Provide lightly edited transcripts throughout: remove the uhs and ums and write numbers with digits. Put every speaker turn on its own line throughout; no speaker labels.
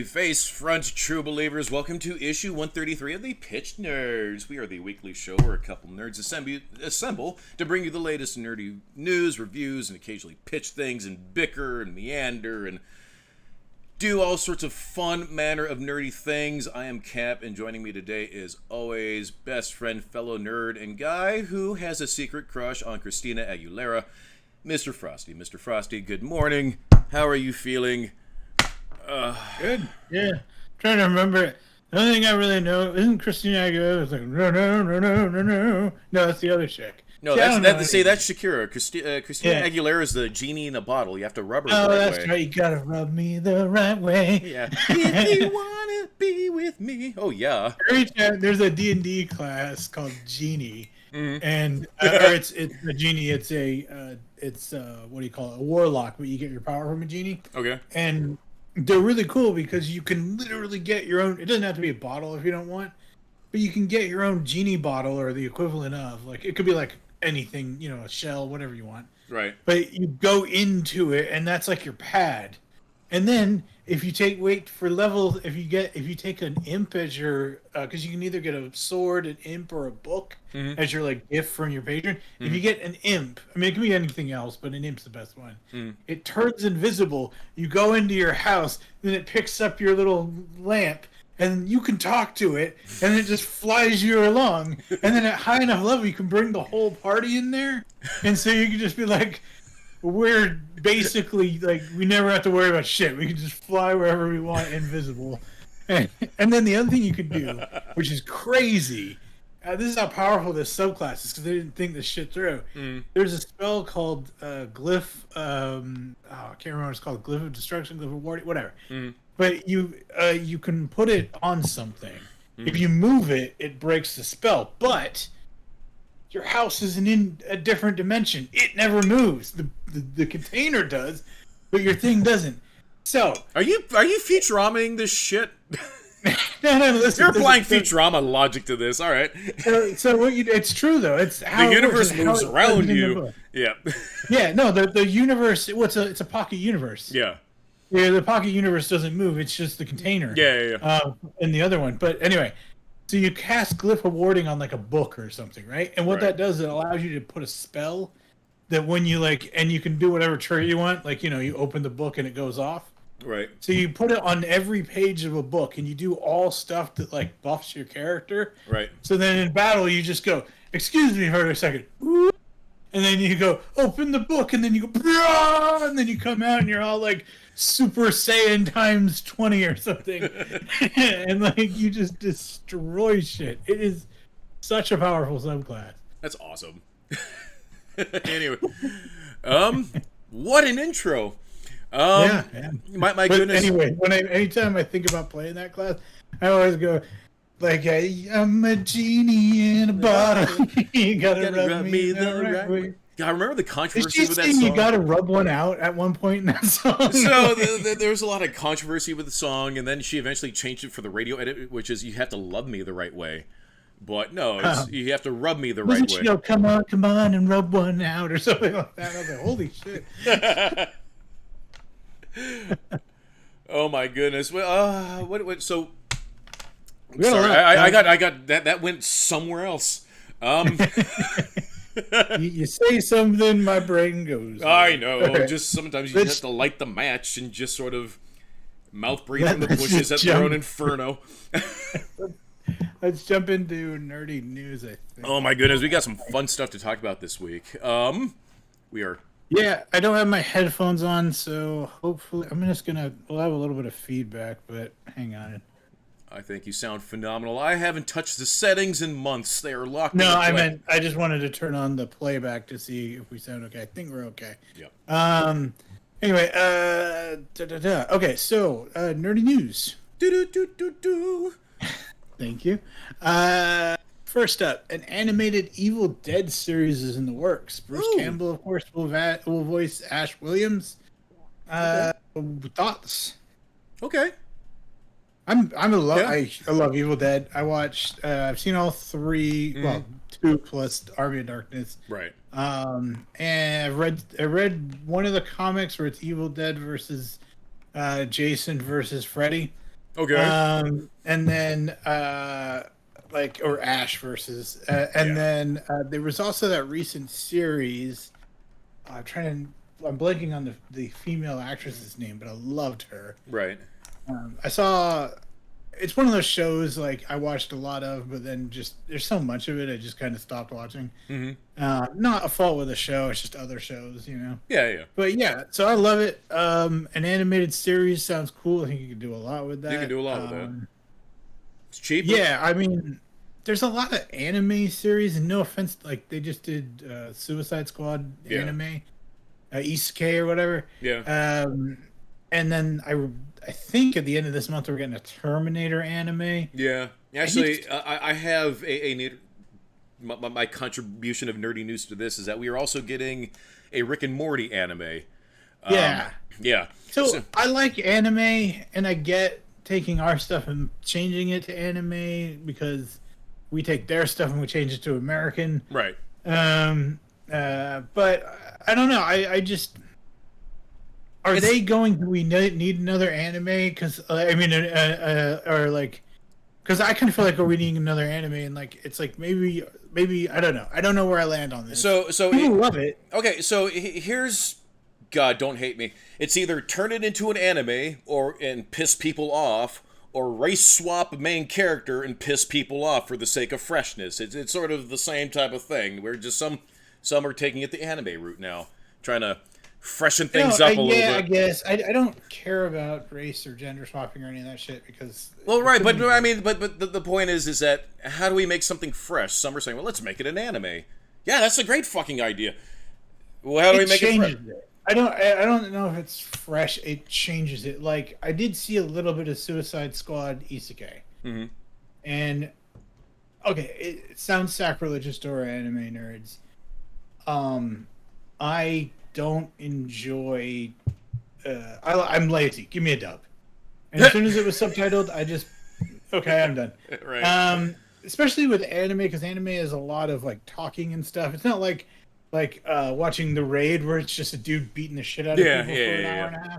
face front, true believers. Welcome to issue 133 of the Pitch Nerds. We are the weekly show where a couple nerds assemble to bring you the latest nerdy news, reviews, and occasionally pitch things and bicker and meander and do all sorts of fun manner of nerdy things. I am Cap, and joining me today is always best friend, fellow nerd, and guy who has a secret crush on Christina Aguilera, Mr. Frosty. Mr. Frosty, good morning. How are you feeling?
Good. Yeah. Trying to remember. The only thing I really know isn't Christina Aguilera. It's like no. No, that's the other chick.
No, that's Shakira. Christina Aguilera is the genie in a bottle. You have to rub her the right
that's
way.
right. You gotta rub me the right way.
Yeah. If you wanna be with me. Oh yeah.
There's a D&D class called Genie, and it's a genie. It's what do you call it? A warlock, but you get your power from a genie.
Okay.
And they're really cool because you can literally get your own. It doesn't have to be a bottle if you don't want, but you can get your own genie bottle or the equivalent of. Like it could be like anything, a shell, whatever you want.
Right.
But you go into it, and that's like your pad. And then if you take if you take an imp as your, because you can either get a sword, an imp, or a book as your like gift from your patron. If you get an imp, I mean it can be anything else, but an imp's the best one. It turns invisible. You go into your house, then it picks up your little lamp, and you can talk to it, and it just flies you along. And then at high enough level, you can bring the whole party in there, and so you can just be like, we're basically like, we never have to worry about shit. We can just fly wherever we want, invisible. And then the other thing you can do, which is crazy, this is how powerful this subclass is because they didn't think this shit through. There's a spell called Glyph. I can't remember what it's called. Glyph of Destruction, Glyph of Warding, whatever. But you can put it on something. If you move it, it breaks the spell. But your house is in a different dimension. It never moves. The container does, but your thing doesn't. So
Are you Futuramaing this shit?
no, listen.
You're applying Futurama logic to this. All right.
So it's true though. It's how
the universe
it
moves around you. Yeah.
Yeah. No, the universe. It's a pocket universe.
Yeah.
Yeah, the pocket universe doesn't move. It's just the container.
Yeah.
In the other one, but anyway, so you cast Glyph of Warding on like a book or something, right? And what that does, it allows you to put a spell that when you and you can do whatever trigger you want. Like you open the book and it goes off.
Right.
So you put it on every page of a book, and you do all stuff that like buffs your character.
Right.
So then in battle, you just go, "Excuse me for a second," and then you go, "Open the book," and then you go, and then you come out, and you're all like Super Saiyan times 20 or something, and like you just destroy shit. It is such a powerful subclass.
That's awesome. Anyway, what an intro.
Yeah.
My goodness.
Anyway, anytime I think about playing that class, I always go like, "I'm a genie in a bottle. You gotta rub me the right way."
God, I remember the controversy with that
song. You gotta rub one out at one point in that song.
So there was a lot of controversy with the song, and then she eventually changed it for the radio edit, which is you have to love me the right way. But no, you have to rub me the right way.
She go, come on, and rub one out, or something like that. I was like, holy shit.
Oh my goodness. Well, what? So, sorry, I got that went somewhere else.
You say something, my brain goes.
I know. Just sometimes you just have to light the match and just sort of mouth breathe from the bushes at their own inferno.
Let's jump into nerdy news, I think.
Oh my goodness, we got some fun stuff to talk about this week. We are.
Yeah, I don't have my headphones on, so hopefully we'll have a little bit of feedback, but hang on.
I think you sound phenomenal. I haven't touched the settings in months. They are locked.
No, I just wanted to turn on the playback to see if we sound okay. I think we're okay.
Yep.
Anyway, okay, so nerdy news. Thank you. First up, an animated Evil Dead series is in the works. Bruce Campbell, of course, will voice Ash Williams. Thoughts?
Okay.
I love Evil Dead. I've seen all three, well, 2 plus Army of Darkness.
Right.
And I read one of the comics where it's Evil Dead versus Jason versus Freddy.
Okay.
And then like or Ash versus, and
Yeah.
then there was also that recent series. I'm trying to. I'm blanking on the female actress's name, but I loved her.
Right.
I saw. It's one of those shows like I watched a lot of, but then just there's so much of it, I just kind of stopped watching.
Mm-hmm.
Not a fault with the show; it's just other shows, you know.
Yeah, yeah.
But yeah, so I love it. An animated series sounds cool. I think you can do a lot with that.
You can do a lot with that. It's cheaper.
Yeah, I mean, there's a lot of anime series, and no offense, like they just did Suicide Squad
Yeah.
anime, Isekai or whatever.
Yeah.
And then I think at the end of this month we're getting a Terminator anime.
Yeah. Actually, I have a neat. My contribution of nerdy news to this is that we are also getting a Rick and Morty anime.
Yeah.
Yeah.
So I like anime, and I get taking our stuff and changing it to anime because we take their stuff and we change it to American.
Right.
But I don't know. I just they going? Do we need another anime? Because I mean, or like, because I kind of feel like we're needing another anime, and like it's like maybe I don't know. I don't know where I land on this.
So
people love it.
Okay, so here's God, don't hate me. It's either turn it into an anime and piss people off, or race swap a main character and piss people off for the sake of freshness. It's sort of the same type of thing. Where just some are taking it the anime route now, trying to freshen things up a little bit.
Yeah, I guess I don't care about race or gender swapping or any of that shit because.
Well, right, but I mean, but the point is that how do we make something fresh? Some are saying, well, let's make it an anime. Yeah, that's a great fucking idea. Well, how do we make it fresh?
I don't know if it's fresh. It changes it. Like I did see a little bit of Suicide Squad Isekai, and okay, it sounds sacrilegious to our anime nerds. I don't enjoy. I'm lazy. Give me a dub. And as soon as it was subtitled, I just okay, I'm done.
Right.
Especially with anime, because anime is a lot of like talking and stuff. It's not like watching The Raid where it's just a dude beating the shit out of people for an hour and a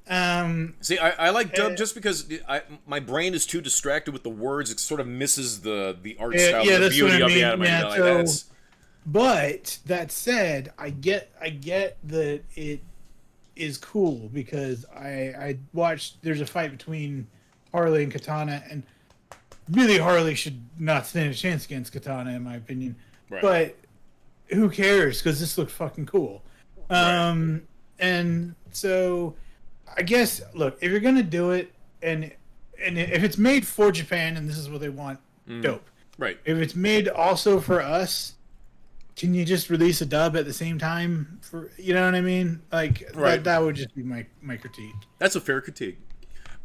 half.
See, I like dub just because my brain is too distracted with the words. It sort of misses the art style, the beauty of the anime.
Yeah,
you know, like
but that said, I get that it is cool because I watched. There's a fight between Harley and Katana, and really Harley should not stand a chance against Katana, in my opinion.
Right.
But who cares? Because this looked fucking cool.
Right.
And so I guess look, if you're gonna do it, and if it's made for Japan and this is what they want, dope.
Right.
If it's made also for us, can you just release a dub at the same time? For you know what I mean? Like that would just be my critique.
That's a fair critique.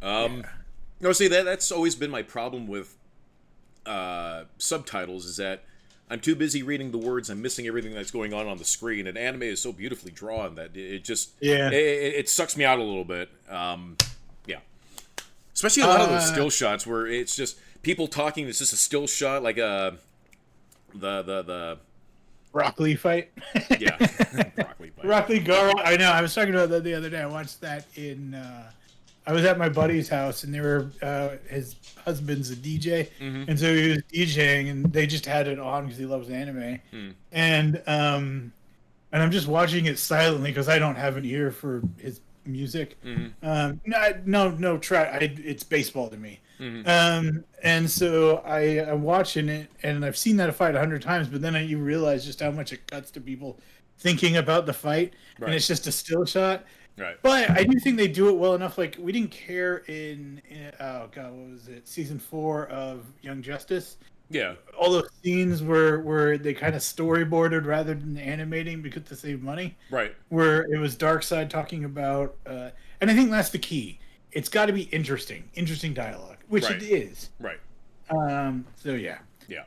No, see that's always been my problem with subtitles is that I'm too busy reading the words. I'm missing everything that's going on the screen. And anime is so beautifully drawn that it just it sucks me out a little bit. Yeah, especially a lot of those still shots where it's just people talking. It's just a still shot, like the
Rock Lee fight.
Yeah, Rock Lee fight.
Rock Lee Gara. I know. I was talking about that the other day. I watched that in. I was at my buddy's house, and they were his husband's a DJ, and so he was DJing, and they just had it on because he loves anime, and I'm just watching it silently because I don't have an ear for his music. No, try. It's baseball to me. And so I'm watching it, and I've seen that fight 100 times, but then you realize just how much it cuts to people thinking about the fight, and it's just a still shot.
Right.
But I do think they do it well enough. Like we didn't care in oh god, what was it? Season 4 of Young Justice.
Yeah.
All those scenes where they kind of storyboarded rather than animating because to save money. Right. Where it was Darkseid talking about, and I think that's the key. It's got to be interesting dialogue, which it is. Right. So yeah. Yeah.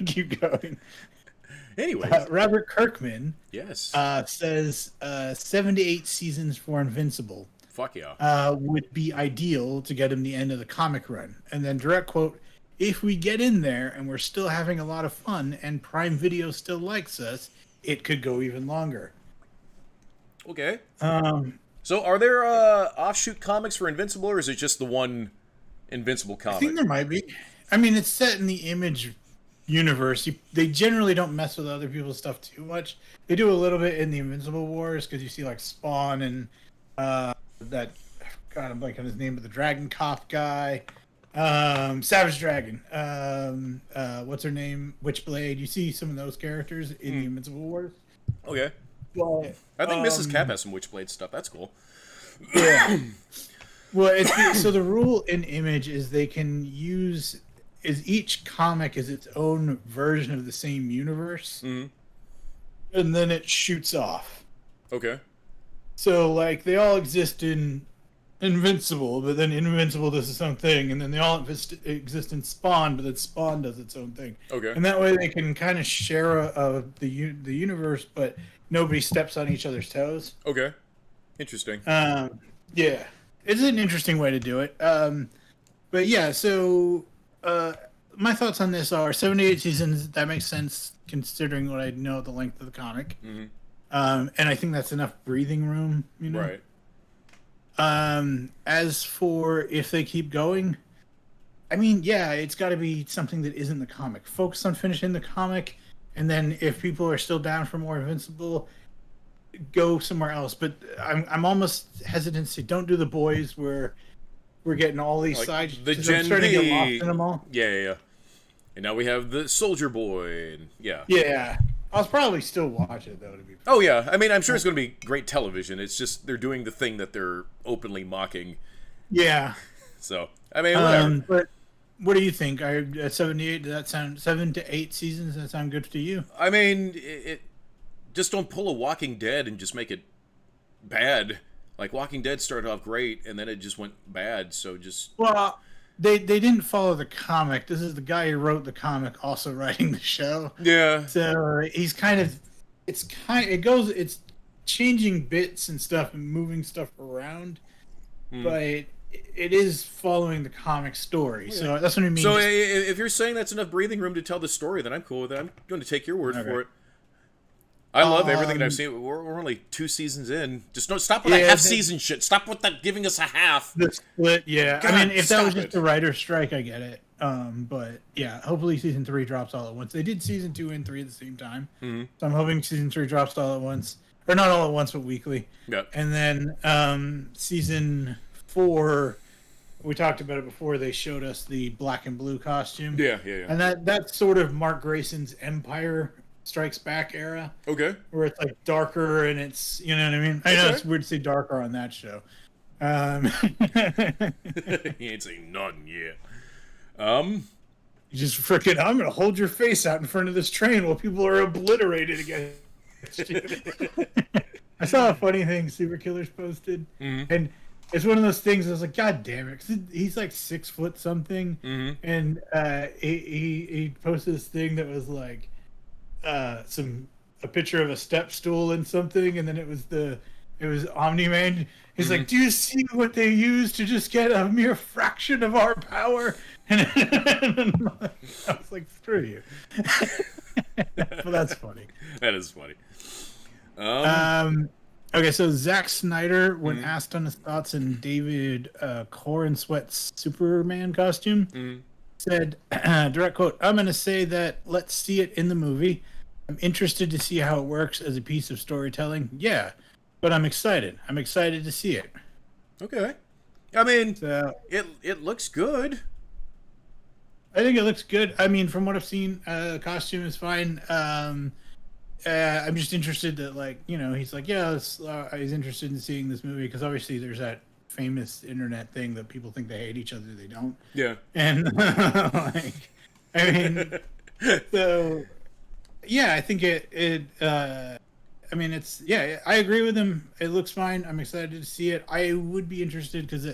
Keep going.
Anyway,
Robert Kirkman,
yes,
says 7 to 8 seasons for Invincible.
Fuck yeah.
Would be ideal to get him the end of the comic run. And then direct quote: "If we get in there and we're still having a lot of fun, and Prime Video still likes us, it could go even longer."
Okay. So, are there offshoot comics for Invincible, or is it just the one Invincible
I think
comic?
there might be. I mean, it's set in the Image universe. They generally don't mess with other people's stuff too much. They do a little bit in the Invincible Wars because you see like Spawn and that. God, I'm blanking on his name, but the Dragon Cop guy, Savage Dragon. What's her name? Witchblade. You see some of those characters in the Invincible Wars.
Okay.
But,
I think Mrs. Cap has some Witchblade stuff. That's cool.
yeah. Well, so the rule in Image is they can use is each comic is its own version of the same universe, and then it shoots off.
Okay.
So like they all exist in Invincible, but then Invincible does its own thing, and then they all exist in Spawn, but then Spawn does its own thing.
Okay.
And that way they can kind of share the universe, but nobody steps on each other's toes.
Okay. Interesting.
Yeah, it's an interesting way to do it. But yeah, so my thoughts on this are 78 seasons. That makes sense considering what I know the length of the comic.
Mm-hmm.
And I think that's enough breathing room, you know.
Right.
As for if they keep going, I mean, yeah, it's got to be something that isn't the comic. Focus on finishing the comic, and then if people are still down for more Invincible, go somewhere else. But I'm almost hesitant to say don't do the boys where we're getting all these
Like
sides.
the
'Cause I'm
Gen
starting to
B.
get lost in them all.
Yeah. And now we have the Soldier Boy. And yeah.
Yeah, I'll probably still watch it though. To be
Oh yeah. I mean, I'm sure it's going to be great television. It's just they're doing the thing that they're openly mocking.
yeah.
So I mean, whatever.
But what do you think? At 78, does that sound 7 to 8 seasons? Does that sound good to you?
I mean, it just don't pull a Walking Dead and just make it bad. Like Walking Dead started off great and then it just went bad. So just
Well, they didn't follow the comic. This is the guy who wrote the comic also writing the show.
yeah.
So he's kind of it's changing bits and stuff and moving stuff around, but it is following the comic story. So that's what I mean.
So if you're saying that's enough breathing room to tell the story, then I'm cool with it. I'm going to take your word for it. I love everything that I've seen. We're only 2 seasons in. Just don't stop with that half season shit. Stop with that giving us a half.
The split, yeah.
God,
I mean, if that was
stop
just
it.
a writer's strike, I get it. But yeah, hopefully season 3 drops all at once. They did season 2 and 3 at the same time, so I'm hoping season 3 drops all at once, or not all at once, but weekly.
Yeah.
And then season 4, we talked about it before. They showed us the black and blue costume.
Yeah.
And that's sort of Mark Grayson's Empire Strikes Back era,
Okay.
where it's like darker and it's, you know what I mean? I know it's weird to say darker on that show.
He ain't saying nothing yet.
You just freaking, I'm gonna hold your face out in front of this train while people are obliterated against you. I saw a funny thing Super Killers posted, and it's one of those things. I was like, God damn it! 'Cause he's like 6 foot something, and he posted this thing that was like a picture of a step stool and something, and then it was Omni-Man. He's like, do you see what they use to just get a mere fraction of our power? And I was like, screw you. But that's funny.
That is funny.
Okay, so Zack Snyder, when asked on his thoughts in David Corenswet's Superman costume, said, direct quote, I'm going to say that let's see it in the movie. I'm interested to see how it works as a piece of storytelling. Yeah, but I'm excited. I'm excited to see it.
Okay. I mean,
So,
it looks good.
I think it looks good. I mean, from what I've seen, costume is fine. I'm just interested that, like, you know, he's like, yeah, he's interested in seeing this movie because obviously there's that famous internet thing that people think they hate each other, they don't.
Yeah.
And like, I mean, so yeah, I think I mean, it's, yeah, I agree with him. It looks fine. I'm excited to see it. I would be interested because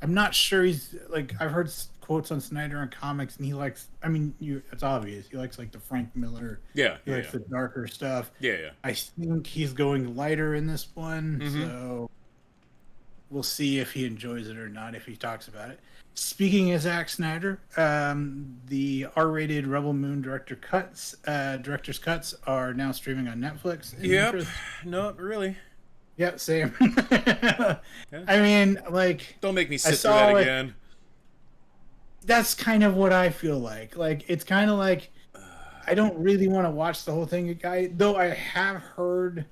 I'm not sure he's like, I've heard quotes on Snyder on comics and he likes, I mean, it's obvious. He likes like the Frank Miller.
Yeah.
He likes the darker stuff.
Yeah.
I think he's going lighter in this one. So we'll see if he enjoys it or not, if he talks about it. Speaking of Zack Snyder, the R-rated Rebel Moon director's cuts are now streaming on Netflix.
Yep. No, really.
Yeah, same. I mean, like,
Don't make me
I
sit through
saw
that
it.
again.
That's kind of what I feel like. Like, it's kind of like I don't really want to watch the whole thing. Though I have heard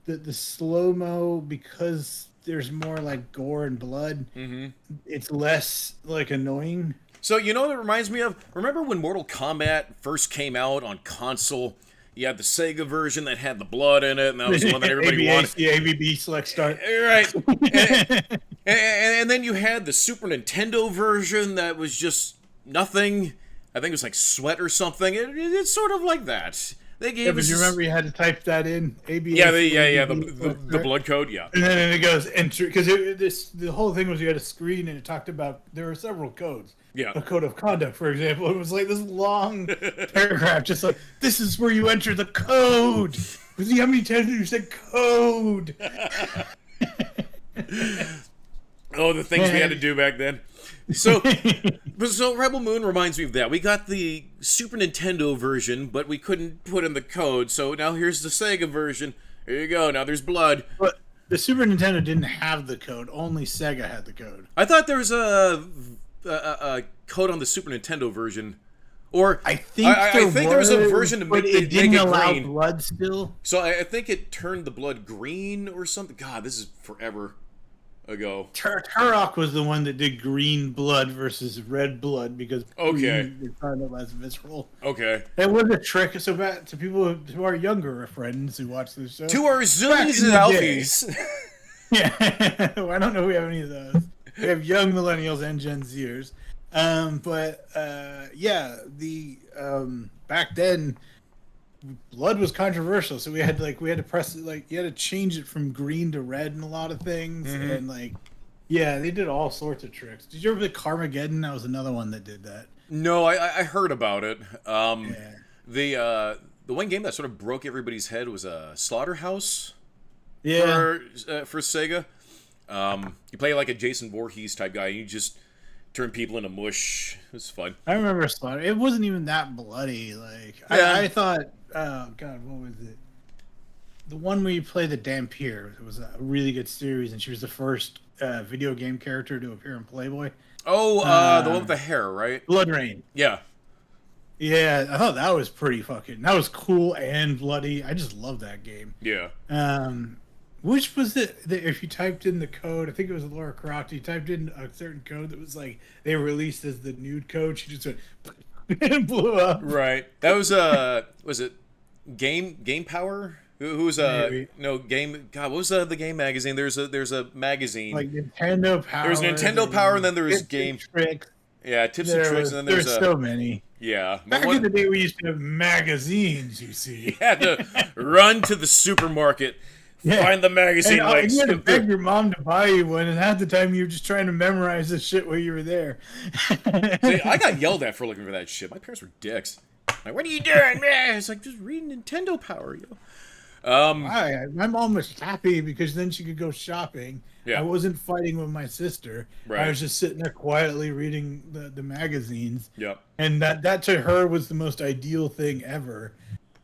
that the slow mo, because there's more like gore and blood,
Mm-hmm.
it's less like annoying.
So you know what it reminds me of? Remember when Mortal Kombat first came out on console? You had the Sega version that had the blood in it, and that was the one that everybody wanted.
ABB select start.
Right. And then you had the Super Nintendo version that was just nothing. I think it was like sweat or something. It's sort of like that. They gave
Yeah, but
us.
you remember you had to type that in? ABB.
Yeah, the blood code. Yeah.
And then it goes enter, because the whole thing was you had a screen and it talked about there were several codes.
Yeah.
A code of conduct, for example. It was like this long paragraph, just like, this is where you enter the code. See how many times you said code?
Oh, the things we had to do back then. So Rebel Moon reminds me of that. We got the Super Nintendo version, but we couldn't put in the code. So now here's the Sega version. Here you go. Now there's blood.
But the Super Nintendo didn't have the code. Only Sega had the code.
I thought there was a code on the Super Nintendo version, or
I think
there was a version to
but
make
it didn't
make it
allow
green.
blood still.
So I think it turned the blood green or something. God, this is forever ago.
Turok was the one that did green blood versus red blood because
Okay.
they found it less visceral.
Okay.
It was a trick. So back to people who are younger friends who watch this show.
To our
Back
zoomies
in
and
the day.
alfies.
Yeah, well, I don't know if we have any of those. We have young millennials and Gen Zers. Yeah, the back then blood was controversial, so we had to press it, like you had to change it from green to red in a lot of things, and yeah, they did all sorts of tricks. Did you ever play Carmageddon? That was another one that did that.
No, I heard about it.
Yeah.
The one game that sort of broke everybody's head was Slaughterhouse.
Yeah.
For Sega. You play like a Jason Voorhees type guy. You just turn people into mush. It was fun.
I remember Slaughter. It wasn't even that bloody. Like
Yeah.
I thought, oh god, what was it? The one where you play the Dampier. It was a really good series, and she was the first video game character to appear in Playboy.
Oh, the one with the hair, right?
Blood Rain.
Yeah.
Yeah, I thought that was pretty fucking. That was cool and bloody. I just love that game.
Yeah.
Which was it? If you typed in the code, I think it was Laura Croft. You typed in a certain code that was like they released as the nude code. She just went and blew up.
Right. That was it Game Power? Who's
Maybe.
no game? God, what was the game magazine? There's a magazine.
Like Nintendo Power.
There was Nintendo Power, and then there was Game.
Tricks.
Yeah, Tips and Tricks, and then there's
so many.
Yeah.
Back in the day, we used to have magazines. You see.
Had to run to the supermarket.
Yeah.
Find the magazine.
And you had to beg your mom to buy you one, and half the time you were just trying to memorize the shit while you were there.
See, I got yelled at for looking for that shit. My parents were dicks. Like, what are you doing, man? It's like, just read Nintendo Power, yo.
My mom was happy because then she could go shopping.
Yeah.
I wasn't fighting with my sister.
Right.
I was just sitting there quietly reading the magazines.
Yep.
And that to her was the most ideal thing ever.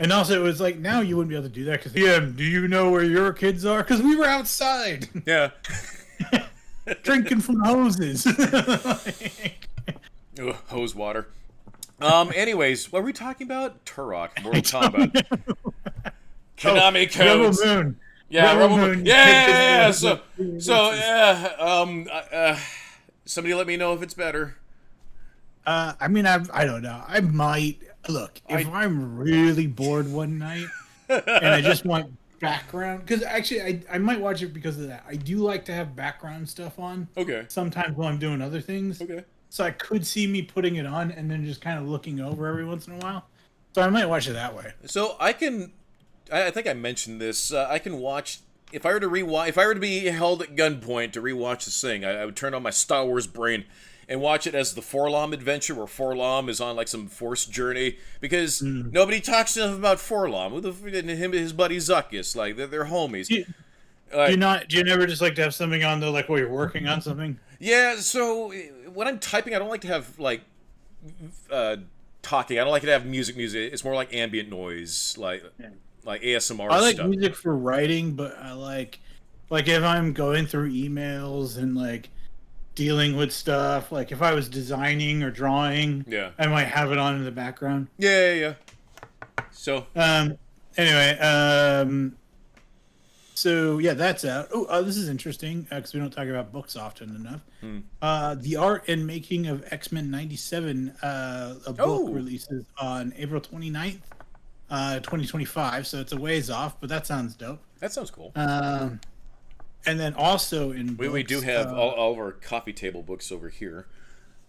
And also, it was like, now you wouldn't be able to do that because, yeah, do you know where your kids are? Because we were outside
Yeah.
drinking from hoses.
Ugh, hose water. Anyways, what were we talking about? Turok, Mortal Kombat. Konami codes.
Rebel Moon.
Yeah, Rebel Moon. Yeah.
So
Somebody let me know if it's better.
I mean, I don't know. I might look if I'm really bored one night and I just want background. Because actually, I might watch it because of that. I do like to have background stuff on.
Okay.
Sometimes while I'm doing other things.
Okay.
So I could see me putting it on and then just kind of looking over every once in a while. So I might watch it that way.
So I think I mentioned this. I can watch if I were to be held at gunpoint to rewatch this thing. I would turn on my Star Wars brain and watch it as the Forlom adventure, where Forlom is on like some forced journey because nobody talks enough about Forlom. Who the him and his buddy Zuckus, like they're homies.
Do you never just like to have something on though, like while you're working on something?
Yeah. So when I'm typing, I don't like to have like talking. I don't like to have music. It's more like ambient noise, like ASMR.
I like
stuff.
music for writing, but I like like if I'm going through emails and like dealing with stuff, like if I was designing or drawing,
Yeah.
I might have it on in the background.
Yeah. So.
Anyway, so yeah, that's out. Oh, this is interesting because we don't talk about books often enough. The Art and Making of X-Men 97, a book releases on April 29th, 2025. So it's a ways off, but that sounds dope.
That sounds cool.
And then also in books,
we do have all of our coffee table books over here.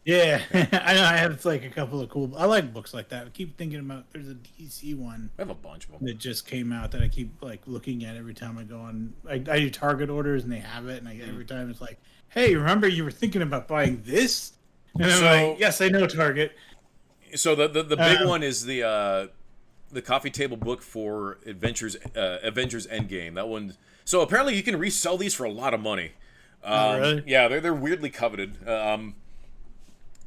Yeah, I know. I have like a couple of cool. I like books like that. I keep thinking about. There's a DC one.
I have a bunch of them
that just came out that I keep like looking at every time I go on. I do Target orders and they have it, and every time it's like, "Hey, remember you were thinking about buying this?" And I'm like, "Yes, I know Target."
So the big one is the coffee table book for Avengers Endgame. That one. So apparently you can resell these for a lot of money.
Really?
Yeah, they're weirdly coveted.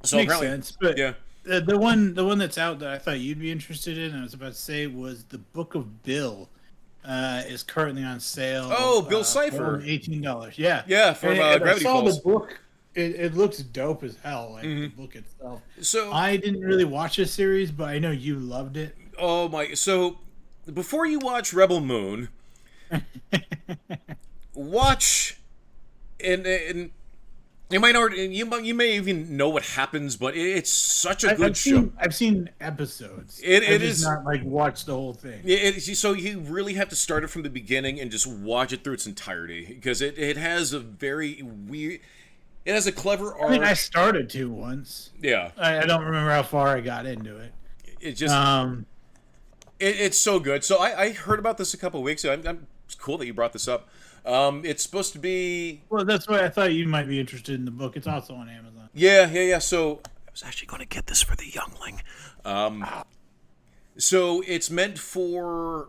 So
makes sense, but
yeah.
The one that's out that I thought you'd be interested in, I was about to say, was the Book of Bill. Is currently on sale.
Oh, Bill Cipher,
$18. Yeah,
yeah, from Gravity Falls.
The book. It looks dope as hell, like the book itself.
So
I didn't really watch this series, but I know you loved it.
Oh my! So before you watch Rebel Moon, watch and you might already you may even know what happens, but it's such a good show.
I've seen episodes.
It
I've
is
not like watched the whole thing.
So you really have to start it from the beginning and just watch it through its entirety because it has a very weird. It has a clever arc.
I mean, I started to once.
Yeah.
I don't remember how far I got into it.
It just it's so good. So I heard about this a couple of weeks ago. It's cool that you brought this up. It's supposed to be...
Well, that's why I thought you might be interested in the book. It's also on Amazon.
Yeah. So I was actually going to get this for the youngling. So it's meant for,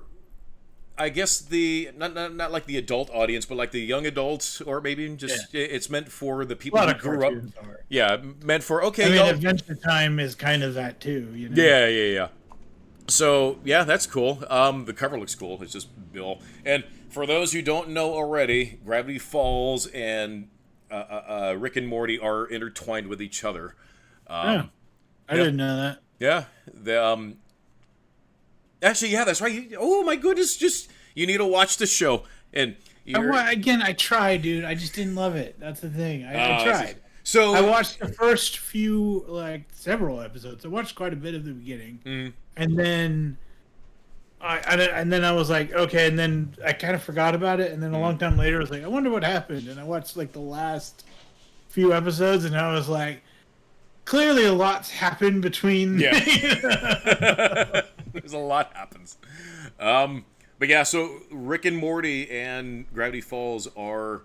I guess, the not like the adult audience, but like the young adults, or maybe just it's meant for the people who grew up. Yeah, meant for
I mean, Adventure Time is kind of that too. You know?
Yeah. So yeah, that's cool. The cover looks cool. It's just Bill. And for those who don't know already, Gravity Falls and Rick and Morty are intertwined with each other.
I didn't know that.
Yeah. Actually, yeah, that's right. Oh my goodness! Just you need to watch the show. And
again, I tried, dude. I just didn't love it. That's the thing. I tried.
So
I watched the first few, like several episodes. I watched quite a bit of the beginning, and then I was like, okay, and then I kind of forgot about it, and then a long time later, I was like, I wonder what happened, and I watched like the last few episodes, and I was like, clearly a lot's happened between.
Yeah, there's a lot happens. But yeah, so Rick and Morty and Gravity Falls are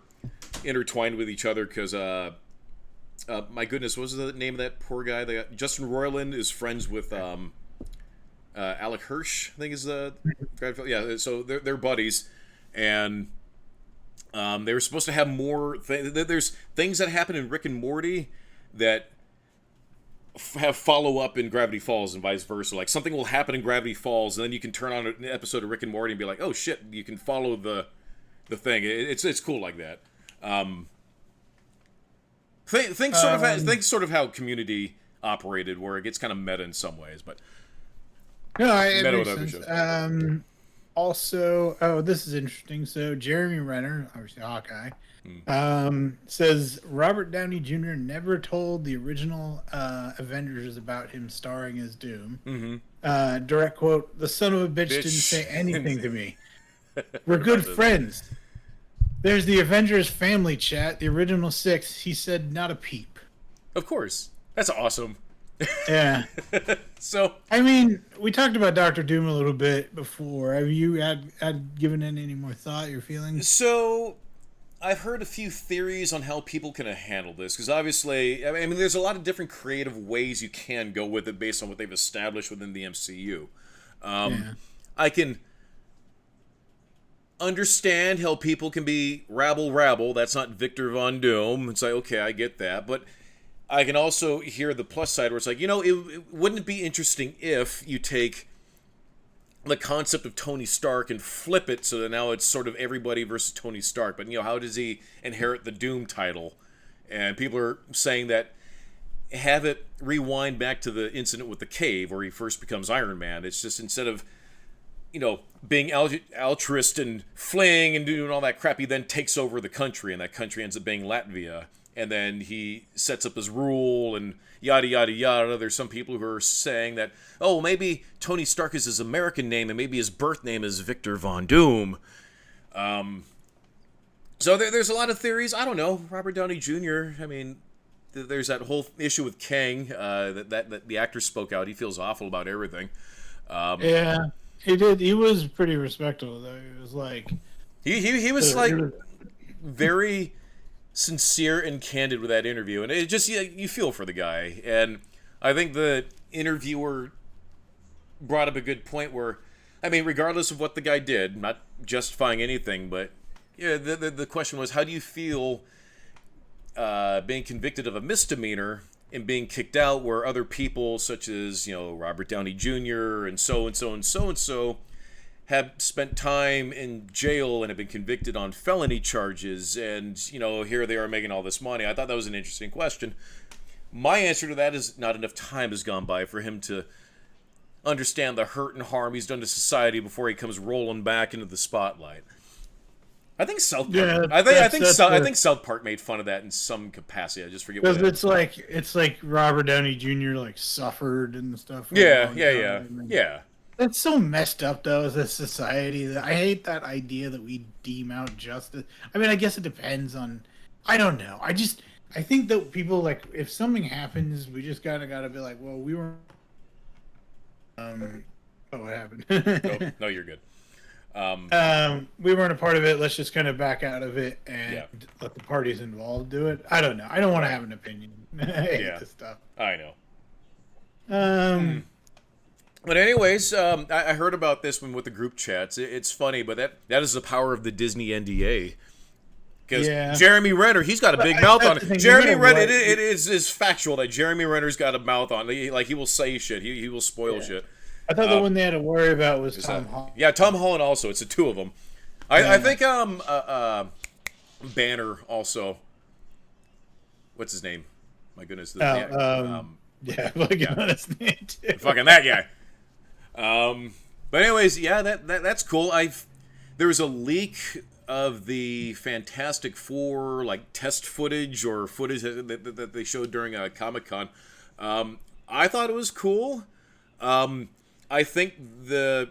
intertwined with each other because my goodness, what was the name of that poor guy? Justin Roiland is friends with Alec Hirsch, I think is the yeah. So they're buddies, and they were supposed to have more. There's things that happen in Rick and Morty that have follow up in Gravity Falls and vice versa. Like something will happen in Gravity Falls, and then you can turn on an episode of Rick and Morty and be like, oh shit, you can follow the thing. It's cool like that. Think sort of how Community operated, where it gets kind of meta in some ways, but
it makes sense. Also, this is interesting. So Jeremy Renner, obviously Hawkeye, says Robert Downey Jr. never told the original Avengers about him starring as Doom. Direct quote: "The son of a bitch didn't say anything to me. We're good friends. There's the Avengers family chat, the original 6. He said not a peep."
Of course. That's awesome.
Yeah.
So,
I mean, we talked about Doctor Doom a little bit before. Have you had given it any more thought, your feelings?
So, I've heard a few theories on how people can handle this, because obviously, I mean, there's a lot of different creative ways you can go with it based on what they've established within the MCU. I can understand how people can be rabble. That's not Victor Von Doom. It's like, okay, I get that. But I can also hear the plus side where it's like, it wouldn't it be interesting if you take the concept of Tony Stark and flip it so that now it's sort of everybody versus Tony Stark. But, how does he inherit the Doom title? And people are saying that have it rewind back to the incident with the cave where he first becomes Iron Man. It's just instead of, being altruist and fling and doing all that crap, he then takes over the country, and that country ends up being Latvia. And then he sets up his rule and yada, yada, yada. There's some people who are saying that, oh, maybe Tony Stark is his American name and maybe his birth name is Victor Von Doom. So there's a lot of theories. I don't know. Robert Downey Jr., I mean, there's that whole issue with Kang that the actor spoke out. He feels awful about everything.
Yeah, he did. He was pretty respectful, though. He was like...
He was, like, very sincere and candid with that interview, and it just you feel for the guy. And I think the interviewer brought up a good point where, I mean, regardless of what the guy did, not justifying anything, but the question was, how do you feel being convicted of a misdemeanor and being kicked out where other people such as Robert Downey Jr. and so and so and so and so have spent time in jail and have been convicted on felony charges, and here they are making all this money. I thought that was an interesting question. My answer to that is not enough time has gone by for him to understand the hurt and harm he's done to society before he comes rolling back into the spotlight. I think South Park.
Yeah,
I think South Park made fun of that in some capacity. I just forget what.
It's like Robert Downey Jr. like suffered and stuff.
Yeah.
That's so messed up, though, as a society. That I hate that idea that we deem out justice. I mean, I guess it depends on... I don't know. I think that people, like, if something happens, we just gotta be like, well, we were... what happened?
No, you're good.
We weren't a part of it. Let's just kind of back out of it and let the parties involved do it. I don't know. I don't want to have an opinion. I hate this stuff.
I know. But anyways, I heard about this one with the group chats. It's funny, but that is the power of the Disney NDA. Because Jeremy Renner, he's got a big mouth on it. Jeremy Renner, it is factual that Jeremy Renner's got a mouth on it. Like, he will say shit. He will spoil shit.
I thought the one they had to worry about was Tom Holland.
Yeah, Tom Holland also. It's the two of them. I think Banner also. What's his name? My goodness.
Fucking his name too.
Fucking that guy. But anyways, that's cool. There was a leak of the Fantastic Four test footage or footage that they showed during a Comic-Con. I thought it was cool. I think there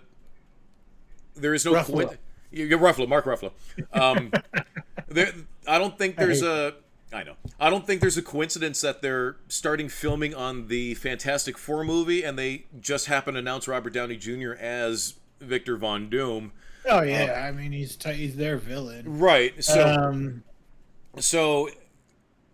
is no
Ruffalo.
You're Ruffalo, Mark Ruffalo. I don't think there's I don't think there's a coincidence that they're starting filming on the Fantastic Four movie and they just happen to announce Robert Downey Jr. as Victor Von Doom.
Oh yeah, I mean he's their villain,
right? So,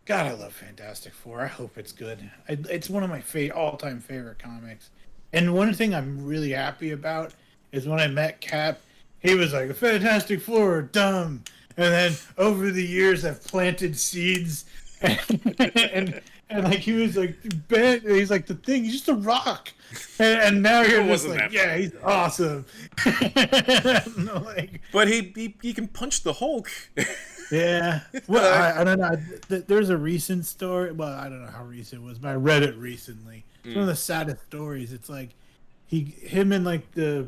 God, I love Fantastic Four. I hope it's good. It's one of my all-time favorite comics. And one thing I'm really happy about is when I met Cap, he was like, "The Fantastic Four are dumb." And then over the years, I've planted seeds, and like he was like, he's like the thing. He's just a rock, and now you're just like, yeah, he's awesome.
But he can punch the Hulk.
Yeah. Well, I don't know. There's a recent story. Well, I don't know how recent it was, but I read it recently. It's one of the saddest stories. It's like him and like the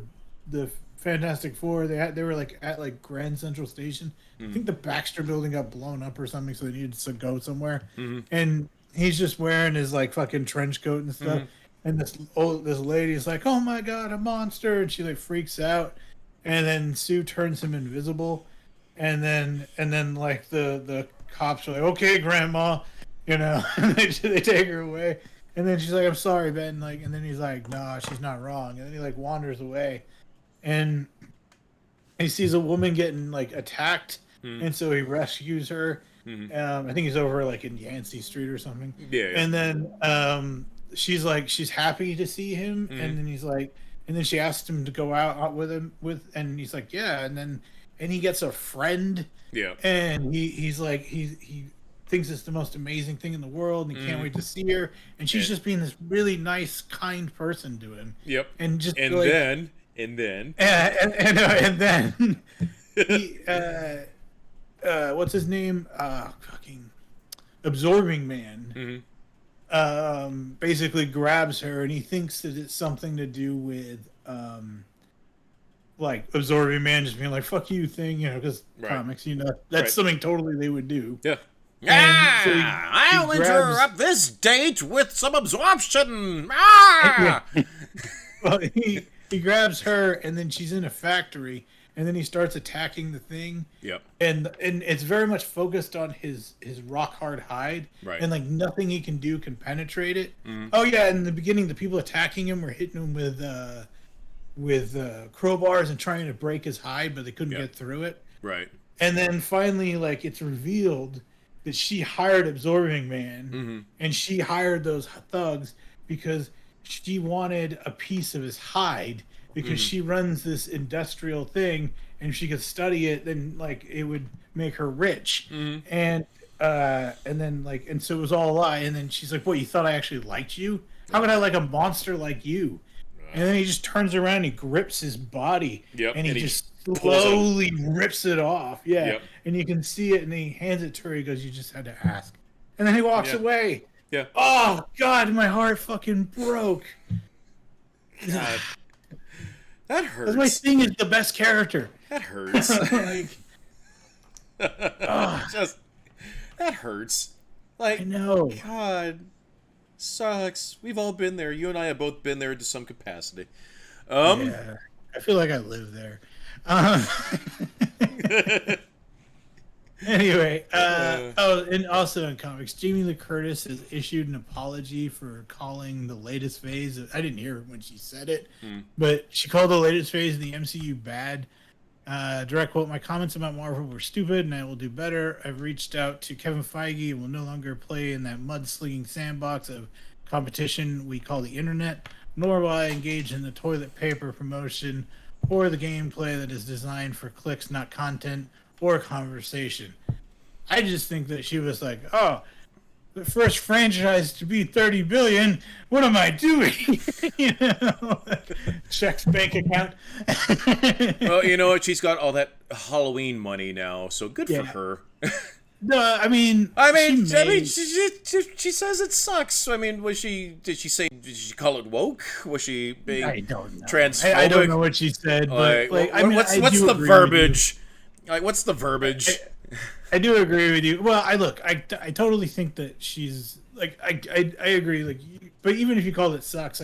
Fantastic Four. They were like at Grand Central Station. I think the Baxter Building got blown up or something, so they needed to go somewhere. And he's just wearing his like fucking trench coat and stuff. And this lady is like, "Oh my god, a monster!" And she like freaks out. And then Sue turns him invisible. And then like the cops are like, "Okay, Grandma," and they take her away. And then she's like, "I'm sorry, Ben." Like, and then he's like, "No, she's not wrong." And then he like wanders away, and he sees a woman getting like attacked, and so he rescues her. I think he's over like in Yancey Street or something.
Yeah.
And then she's happy to see him, and then he's like, and then she asks him to go out with him and he's like, yeah, and he gets a friend.
Yeah.
And he's like he thinks it's the most amazing thing in the world, and he can't wait to see her. And she's just being this really nice, kind person to him.
Yep.
And
And then,
and then he, what's his name? Fucking Absorbing Man. Basically grabs her, and he thinks that it's something to do with like Absorbing Man just being like "fuck you" thing, because comics, that's something totally they would do.
Yeah.
And so
I'll
grabs,
interrupt this date with some absorption. Ah!
Well, he grabs her, and then she's in a factory, and then he starts attacking the thing.
Yep.
And it's very much focused on his rock hard hide,
right?
And like nothing he can do can penetrate it. Oh yeah, in the beginning, the people attacking him were hitting him with crowbars and trying to break his hide, but they couldn't get through it.
Right.
And then finally, like, it's revealed that she hired Absorbing Man, and she hired those thugs because she wanted a piece of his hide, because she runs this industrial thing, and if she could study it, then like it would make her rich. And then like, and so it was all a lie. And then she's like, "What, you thought I actually liked you? How could I like a monster like you?" And then he just turns around, and he grips his body, and he just slowly rips it off. And you can see it, and he hands it to her. He goes, "You just had to ask." And then he walks away. Oh God, my heart fucking broke.
God. That hurts.
My Sting is the best character.
That hurts.
Like,
just that hurts. Like,
I know.
God, sucks. We've all been there. You and I have both been there to some capacity.
Yeah, I feel like I live there. Anyway, and also in comics, Jamie Lee Curtis has issued an apology for calling the latest phase. I didn't hear when she said it, but she called the latest phase of the MCU bad. Direct quote: "My comments about Marvel were stupid, and I will do better. I've reached out to Kevin Feige and will no longer play in that mudslinging sandbox of competition we call the internet, nor will I engage in the toilet paper promotion or the gameplay that is designed for clicks, not content or conversation." I just think that she was like, "Oh, the first franchise to be 30 billion. What am I doing?" Checks bank account.
Well, you know what? She's got all that Halloween money now, so good for her.
No, I mean,
she says it sucks. I mean, did she call it woke? Was she being transphobic?
I don't know what she said, but
what's the verbiage? Like, what's the verbiage?
I do agree with you. Well, I totally think that she's like, I agree. Like, but even if you call it sucks,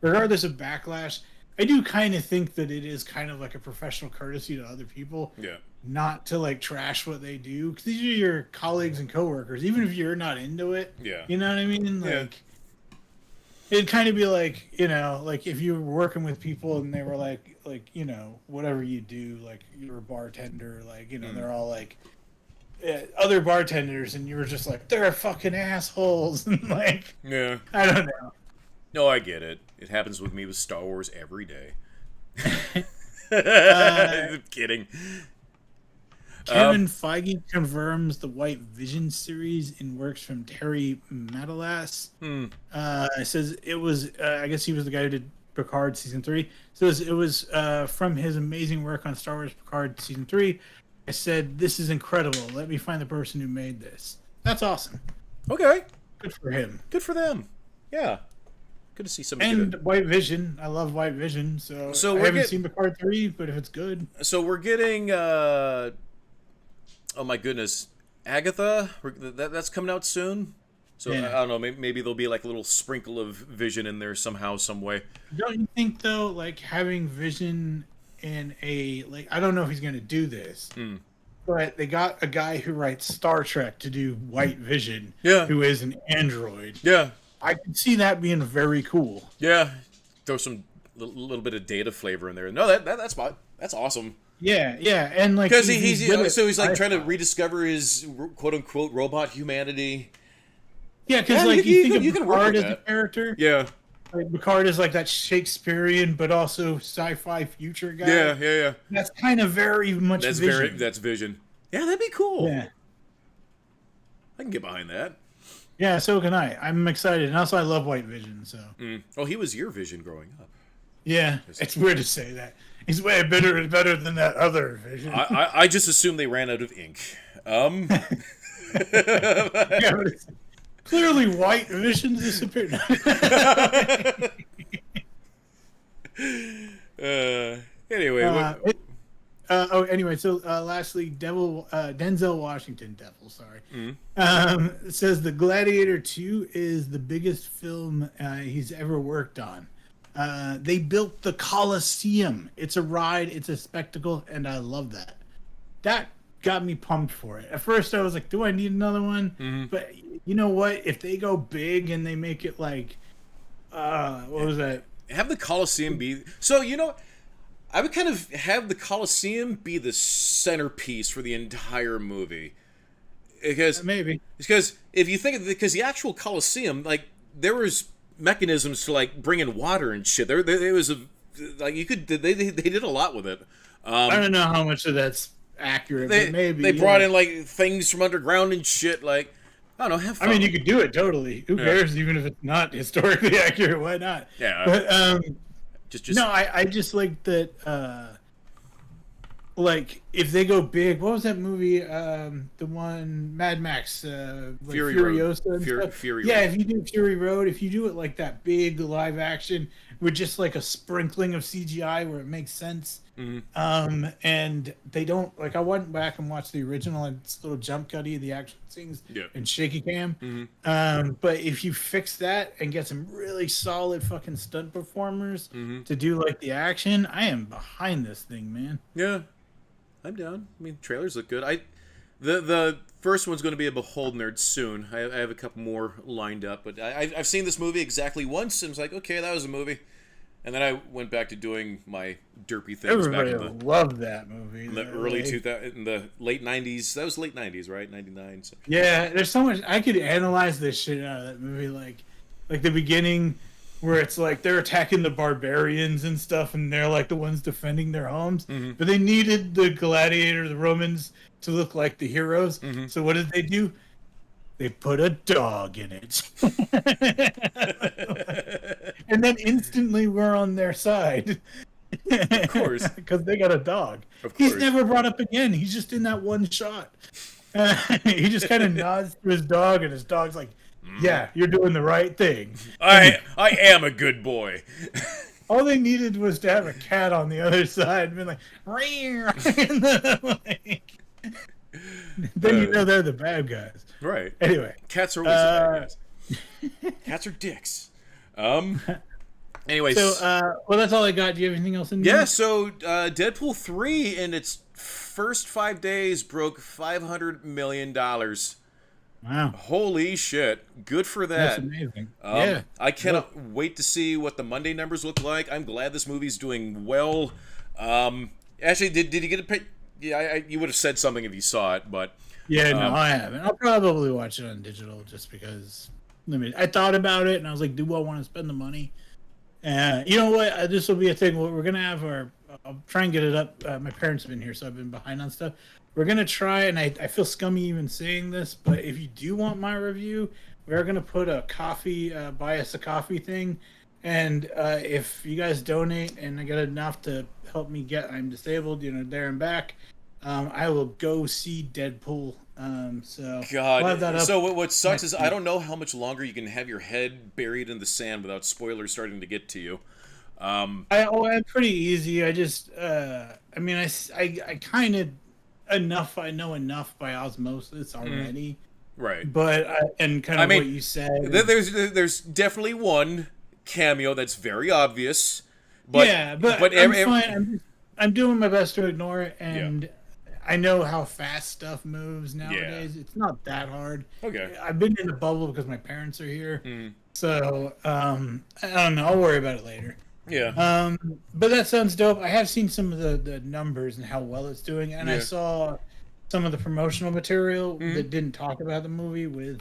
regardless of backlash, I do kind of think that it is kind of like a professional courtesy to other people, not to like trash what they do, because these are your colleagues and coworkers, even if you're not into it. You know what I mean? Like, it'd kind of be like, like if you were working with people and they were like, whatever you do, like you're a bartender, like, they're all like other bartenders, and you were just like, they're fucking assholes, and like, I don't know.
No, I get it. It happens with me with Star Wars every day. Kidding.
Kevin Feige confirms the White Vision series in works from Terry Matalas. It says it was, I guess he was the guy who did Picard Season 3. Says it was from his amazing work on Star Wars Picard Season 3. I said, "This is incredible. Let me find the person who made this." That's awesome.
Okay.
Good for him.
Good for them. Yeah. Good to see somebody.
And White Vision. I love White Vision. So I haven't seen Picard 3, but if it's good.
So we're getting, oh my goodness, Agatha? That's coming out soon? So I don't know, maybe there'll be like a little sprinkle of Vision in there somehow, some way.
Don't you think, though, like having Vision in I don't know if he's going to do this, but they got a guy who writes Star Trek to do White Vision, who is an android.
Yeah.
I can see that being very cool. Yeah.
Throw some little bit of Data flavor in there. No, that's awesome.
Yeah, and like
because he's like trying to rediscover his quote unquote robot humanity.
Yeah, because like you think of Picard as a character.
Yeah.
Like Picard is like that Shakespearean, but also sci-fi future guy.
Yeah.
That's kind of very much Vision.
That's Vision. Yeah, that'd be cool.
Yeah.
I can get behind that.
Yeah, so can I. I'm excited, and also I love White Vision. So.
Oh, he was your Vision growing up.
Yeah, it's weird to say that. He's way better than that other Vision.
I just assume they ran out of ink.
Yeah, but it's clearly white Vision disappeared.
Anyway,
Anyway, so lastly, Denzel Washington, sorry, it says The Gladiator 2 is the biggest film he's ever worked on. They built the Colosseum. It's a ride, it's a spectacle, and I love that. That got me pumped for it. At first, I was like, do I need another one?
Mm-hmm.
But you know what? If they go big and they make it like, what was that?
have the Colosseum be... So, I would kind of have the Colosseum be the centerpiece for the entire movie. Because
Maybe.
Because if you think of it, because the actual Colosseum, like, there was mechanisms to, like, bring in water and shit. There was a... Like, you could... They did a lot with it.
I don't know how much of that's accurate, but maybe.
They brought in, like, things from underground and shit, like... I don't know, have fun.
I mean, you could do it totally. Who cares? Even if it's not historically accurate, why not?
Yeah.
But
just
no, I just like that. Like if they go big, what was that movie? The one Mad Max, like
Fury
Furiosa
Road.
and stuff.
Fury
Yeah,
Road.
if you do Fury Road, if you do it like that big live action with just like a sprinkling of CGI where it makes sense.
Mm-hmm.
And they don't like. I went back and watched the original and it's a little jump cutty the action scenes and shaky cam.
Mm-hmm.
But if you fix that and get some really solid fucking stunt performers to do like the action, I am behind this thing, man.
Yeah, I'm down. I mean, trailers look good. The first one's going to be a Behold Nerd soon. I have a couple more lined up, but I've seen this movie exactly once and was like, okay, that was a movie. And then I went back to doing my derpy things.
Everybody
back in the,
loved that movie.
in the early 2000, in the late 90s. That was late 90s, right? 99. So.
Yeah, there's so much I could analyze this shit out of that movie, like the beginning where it's like they're attacking the barbarians and stuff, and they're like the ones defending their homes. But they needed the gladiator, the Romans, to look like the heroes. So what did they do? They put a dog in it. And then instantly we're on their side.
Of course.
Because they got a dog.
Of course.
He's never brought up again. He's just in that one shot. He just kind of nods to his dog, and his dog's like, yeah, you're doing the right thing.
I am a good boy.
All they needed was to have a cat on the other side and be like, then you know they're the bad guys.
Right.
Anyway.
Cats are always the bad guys. Cats are dicks. Anyways.
So, well, that's all I got. Do you have anything else in there?
Yeah, so Deadpool 3 in its first 5 days broke $500 million.
Wow.
Holy shit. Good for that.
That's amazing. Yeah.
I cannot wait to see what the Monday numbers look like. I'm glad this movie's doing well. Actually, did you get a pic? Yeah, you would have said something if you saw it, but...
Yeah, no, I haven't. I'll probably watch it on digital just because... I thought about it, and I was like, do I want to spend the money? You know what? This will be a thing. We're going to have our... I'll try and get it up. My parents have been here, so I've been behind on stuff. We're going to try, and I feel scummy even saying this, but if you do want my review, we're going to put a coffee, buy us a coffee thing. And if you guys donate and I get enough to help me get, I'm disabled, there and back, I will go see Deadpool. So
God.
We'll have that up.
So what sucks is I don't know how much longer you can have your head buried in the sand without spoilers starting to get to you.
I'm pretty easy. I just, I kind of I know enough by osmosis already.
Right.
But what you said.
There's definitely one cameo that's very obvious. But,
yeah, but I'm fine. I'm doing my best to ignore it, and I know how fast stuff moves nowadays. Yeah. It's not that hard.
Okay.
I've been in the bubble because my parents are here, so I don't know. I'll worry about it later.
Yeah.
But that sounds dope. I have seen some of the numbers and how well it's doing, and I saw some of the promotional material that didn't talk about the movie with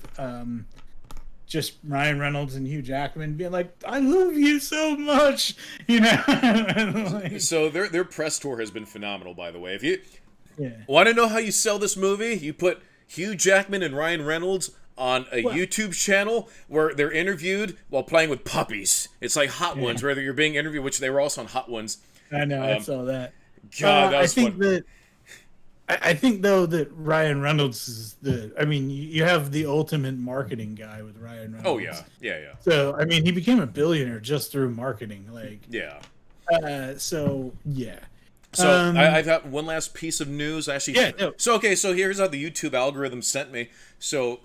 just Ryan Reynolds and Hugh Jackman being like, "I love you so much,"
So their press tour has been phenomenal, by the way. If you want to know how you sell this movie, you put Hugh Jackman and Ryan Reynolds on a YouTube channel where they're interviewed while playing with puppies. It's like Hot Ones, where you're being interviewed, which they were also on Hot Ones.
I know, I saw that.
God, that was fun.
I think though that Ryan Reynolds is I mean, you have the ultimate marketing guy with Ryan Reynolds.
Oh yeah.
So I mean, he became a billionaire just through marketing. Like,
yeah.
So yeah.
So I've got one last piece of news. Actually,
yeah. No.
So here's how the YouTube algorithm sent me. So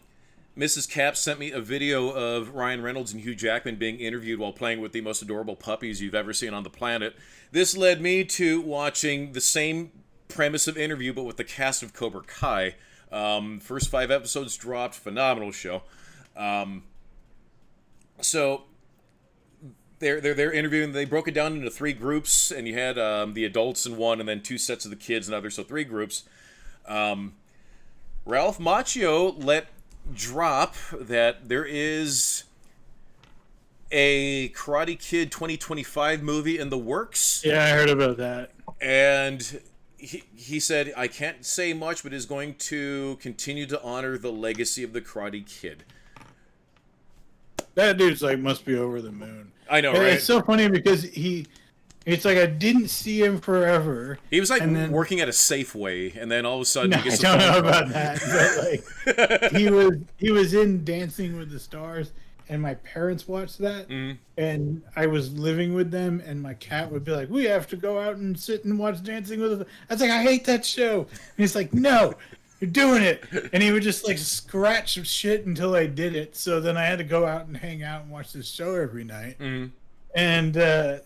Mrs. Cap sent me a video of Ryan Reynolds and Hugh Jackman being interviewed while playing with the most adorable puppies you've ever seen on the planet. This led me to watching the same premise of interview, but with the cast of Cobra Kai. First 5 episodes dropped. Phenomenal show. So they're interviewing. They broke it down into 3 groups, and you had the adults in one, and then 2 sets of the kids in others. So 3 groups. Ralph Macchio let drop that there is a Karate Kid 2025 movie in the works.
Yeah, I heard about that.
And he said, I can't say much, but is going to continue to honor the legacy of the Karate Kid.
That dude's like must be over the moon.
I know,
and
right?
It's so funny because it's like I didn't see him forever.
He was like working at a Safeway, and then all of a sudden
no,
he gets
I don't know about that. But like he was in Dancing with the Stars, and my parents watched that, and I was living with them, and my cat would be like, "We have to go out and sit and watch Dancing with the." I was like, "I hate that show," and he's like, "No, you're doing it," and he would just like scratch shit until I did it. So then I had to go out and hang out and watch this show every night. And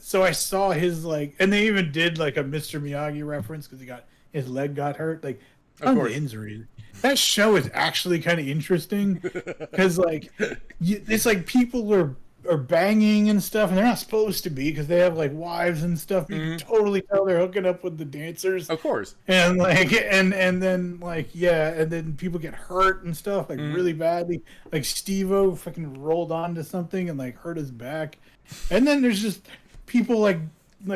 so I saw his like, and they even did like a Mr. Miyagi reference because his leg got hurt, like on the injury. That show is actually kind of interesting because like it's like people are banging and stuff, and they're not supposed to be because they have like wives and stuff. You can totally tell they're hooking up with the dancers,
of course.
And like and then like and then people get hurt and stuff like really badly. Like Steve-O fucking rolled onto something and like hurt his back. And then there's just people like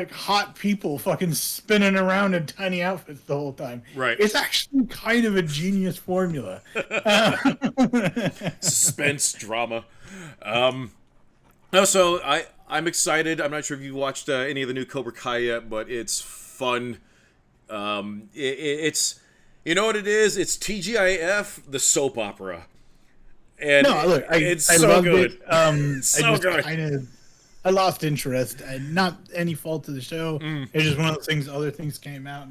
hot people fucking spinning around in tiny outfits the whole time.
Right.
It's actually kind of a genius formula.
Suspense, drama. No, so I'm excited. I'm not sure if you watched any of the new Cobra Kai yet, but it's fun. It's you know what it is? It's TGIF, the soap opera. And
no, look,
it's
I
so
loved
good.
It.
So good.
I lost interest. Not any fault of the show. It's just one of those things. Other things came out.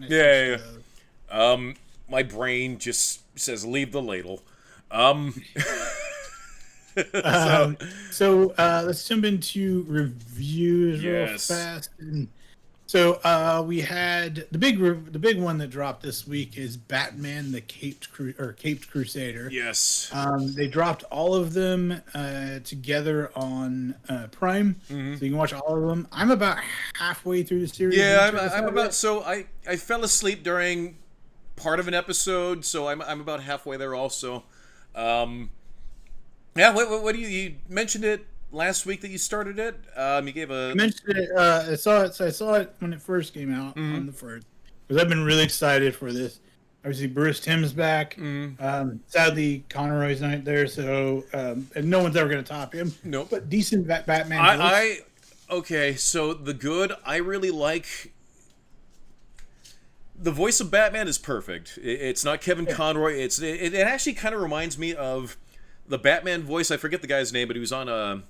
And
my brain just says leave the ladle.
So let's jump into reviews real fast. So we had the big one that dropped this week is Batman: The Caped Crusader.
Yes.
They dropped all of them together on Prime, so you can watch all of them. I'm about halfway through the series.
Yeah, I'm about. So I fell asleep during part of an episode, so I'm about halfway there also. Yeah. What do you mentioned it last week that you started it? You gave a.
I mentioned it. I saw it when it first came out on the first because I've been really excited for this. Obviously, Bruce Timm's back. Sadly, Conroy's not there, so and no one's ever going to top him.
Nope.
But decent Batman.
Okay. So the good, I really like. The voice of Batman is perfect. It's not Kevin Conroy. It actually kind of reminds me of the Batman voice. I forget the guy's name, but he was on a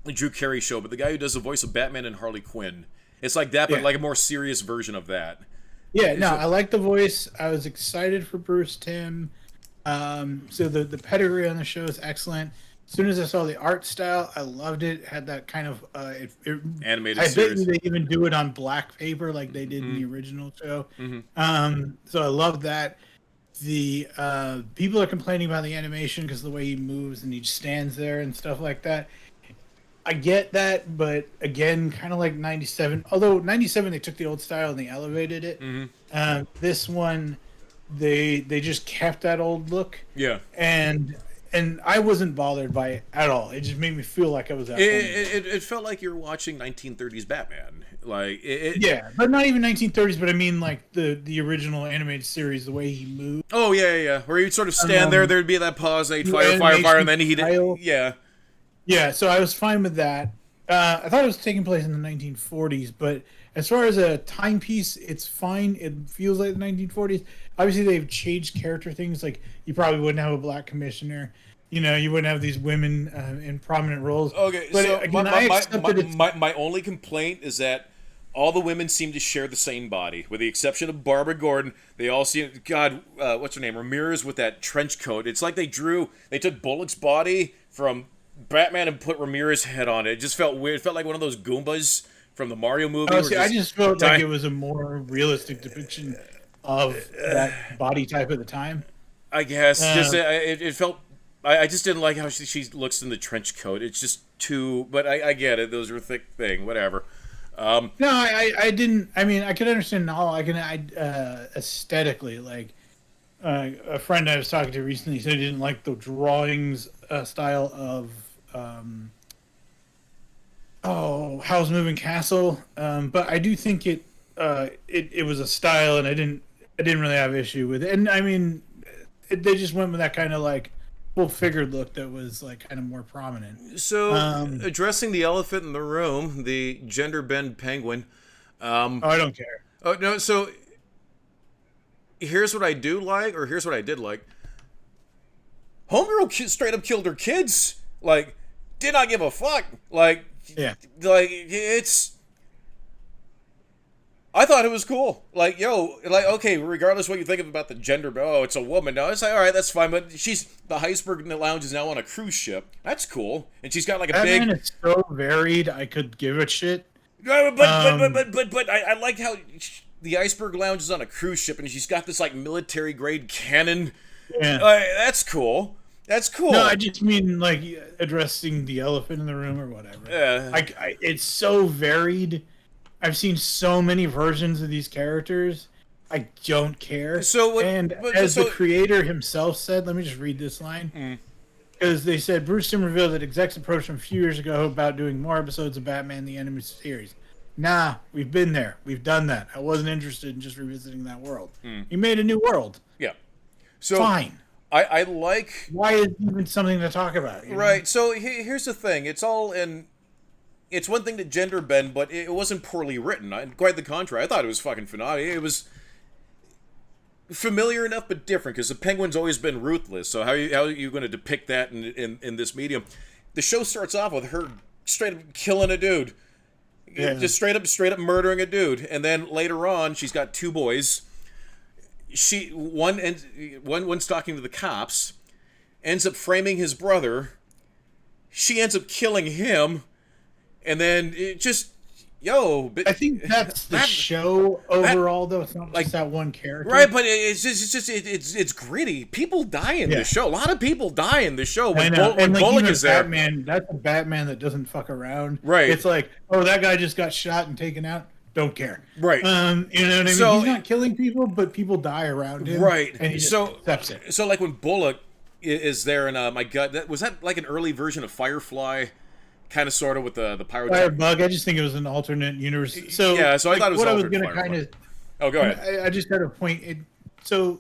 Drew Carey show. But the guy who does the voice of Batman and Harley Quinn. It's like that, but like a more serious version of that.
Yeah, no, I like the voice. I was excited for Bruce Timm. So the pedigree on the show is excellent. As soon as I saw the art style, I loved it. It had that kind of
animated
series. I bet you they even do it on black paper like they did in the original show. So I love that. The people are complaining about the animation because of the way he moves and he stands there and stuff like that. I get that, but again, kind of like 97. Although 97, they took the old style and they elevated it. This one, they just kept that old look.
Yeah.
And and I wasn't bothered by it at all. It just made me feel like I was at home.
It felt like you were watching 1930s Batman. Like
yeah, but not even 1930s. But I mean, like the original animated series, the way he moved.
Oh yeah. Where he'd sort of stand there. There'd be that pause. They'd fire, and then he'd yeah.
Yeah, so I was fine with that. I thought it was taking place in the 1940s, but as far as a timepiece, it's fine. It feels like the 1940s. Obviously, they've changed character things. Like, you probably wouldn't have a black commissioner. You know, you wouldn't have these women in prominent roles.
Okay,
but
so
again,
my only complaint is that all the women seem to share the same body, with the exception of Barbara Gordon. They all seem, God, what's her name? Ramirez with that trench coat. It's like they took Bullock's body from Batman and put Ramirez's head on it. It just felt weird. It felt like one of those Goombas from the Mario movie.
Oh, see, I just felt like it was a more realistic depiction of that body type at the time.
I guess. It felt... I just didn't like how she looks in the trench coat. It's just too... But I get it. Those were a thick thing. Whatever.
No, I didn't... I mean, I could understand now. Aesthetically, like... a friend I was talking to recently said he didn't like the drawings style of... Howl's Moving Castle. But I do think it was a style, and I didn't really have issue with it. And I mean, they just went with that kind of like full-figured look that was like kind of more prominent.
So, addressing the elephant in the room, the gender bend penguin.
I don't care.
Oh no, so here's what I do like, or here's what I did like. Homegirl straight up killed her kids. Like, did not give a fuck. Like,
yeah.
Like, it's... I thought it was cool. Like, okay, regardless what you think about the gender, it's a woman. No, it's like, all right, that's fine. But the Iceberg Lounge is now on a cruise ship. That's cool. And she's got like a big...
It's so varied, I could give a shit.
But I like how the Iceberg Lounge is on a cruise ship and she's got this like military grade cannon.
Yeah.
That's cool. That's cool.
No, I just mean like addressing the elephant in the room or whatever.
Yeah.
It's so varied. I've seen so many versions of these characters. I don't care. The creator himself said, let me just read this line. Because they said, Bruce Timm revealed that execs approached him a few years ago about doing more episodes of Batman the Animated Series. Nah, we've been there. We've done that. I wasn't interested in just revisiting that world. He made a new world.
Yeah. So
fine.
I like...
Why is it even something to talk about?
Right. So here's the thing. It's all in... It's one thing to gender bend, but it wasn't poorly written. Quite the contrary. I thought it was fucking phenomenal. It was familiar enough, but different, because the Penguin's always been ruthless. So how are you going to depict that in this medium? The show starts off with her straight up killing a dude. Yeah. Just straight up murdering a dude. And then later on, she's got two boys. One's talking to the cops, ends up framing his brother. She ends up killing him. And then it just,
I think that's the show overall, though. It's not like just that one character,
right? But it's gritty. People die in the show. A lot of people die in the show when Bullock is there.
Batman, that's a Batman that doesn't fuck around.
Right?
It's like, that guy just got shot and taken out. Don't care.
Right.
You know what I mean?
So,
he's not killing people, but people die around him.
Right.
And he just accepts it.
So like when Bullock is there, and my God, was that like an early version of Firefly? Kind of, sort of, with the pyrotechnic.
Firebug. I just think it was an alternate universe. So
yeah, so I thought it was.
What I was going to kind of.
Oh, go ahead.
I just had a point. So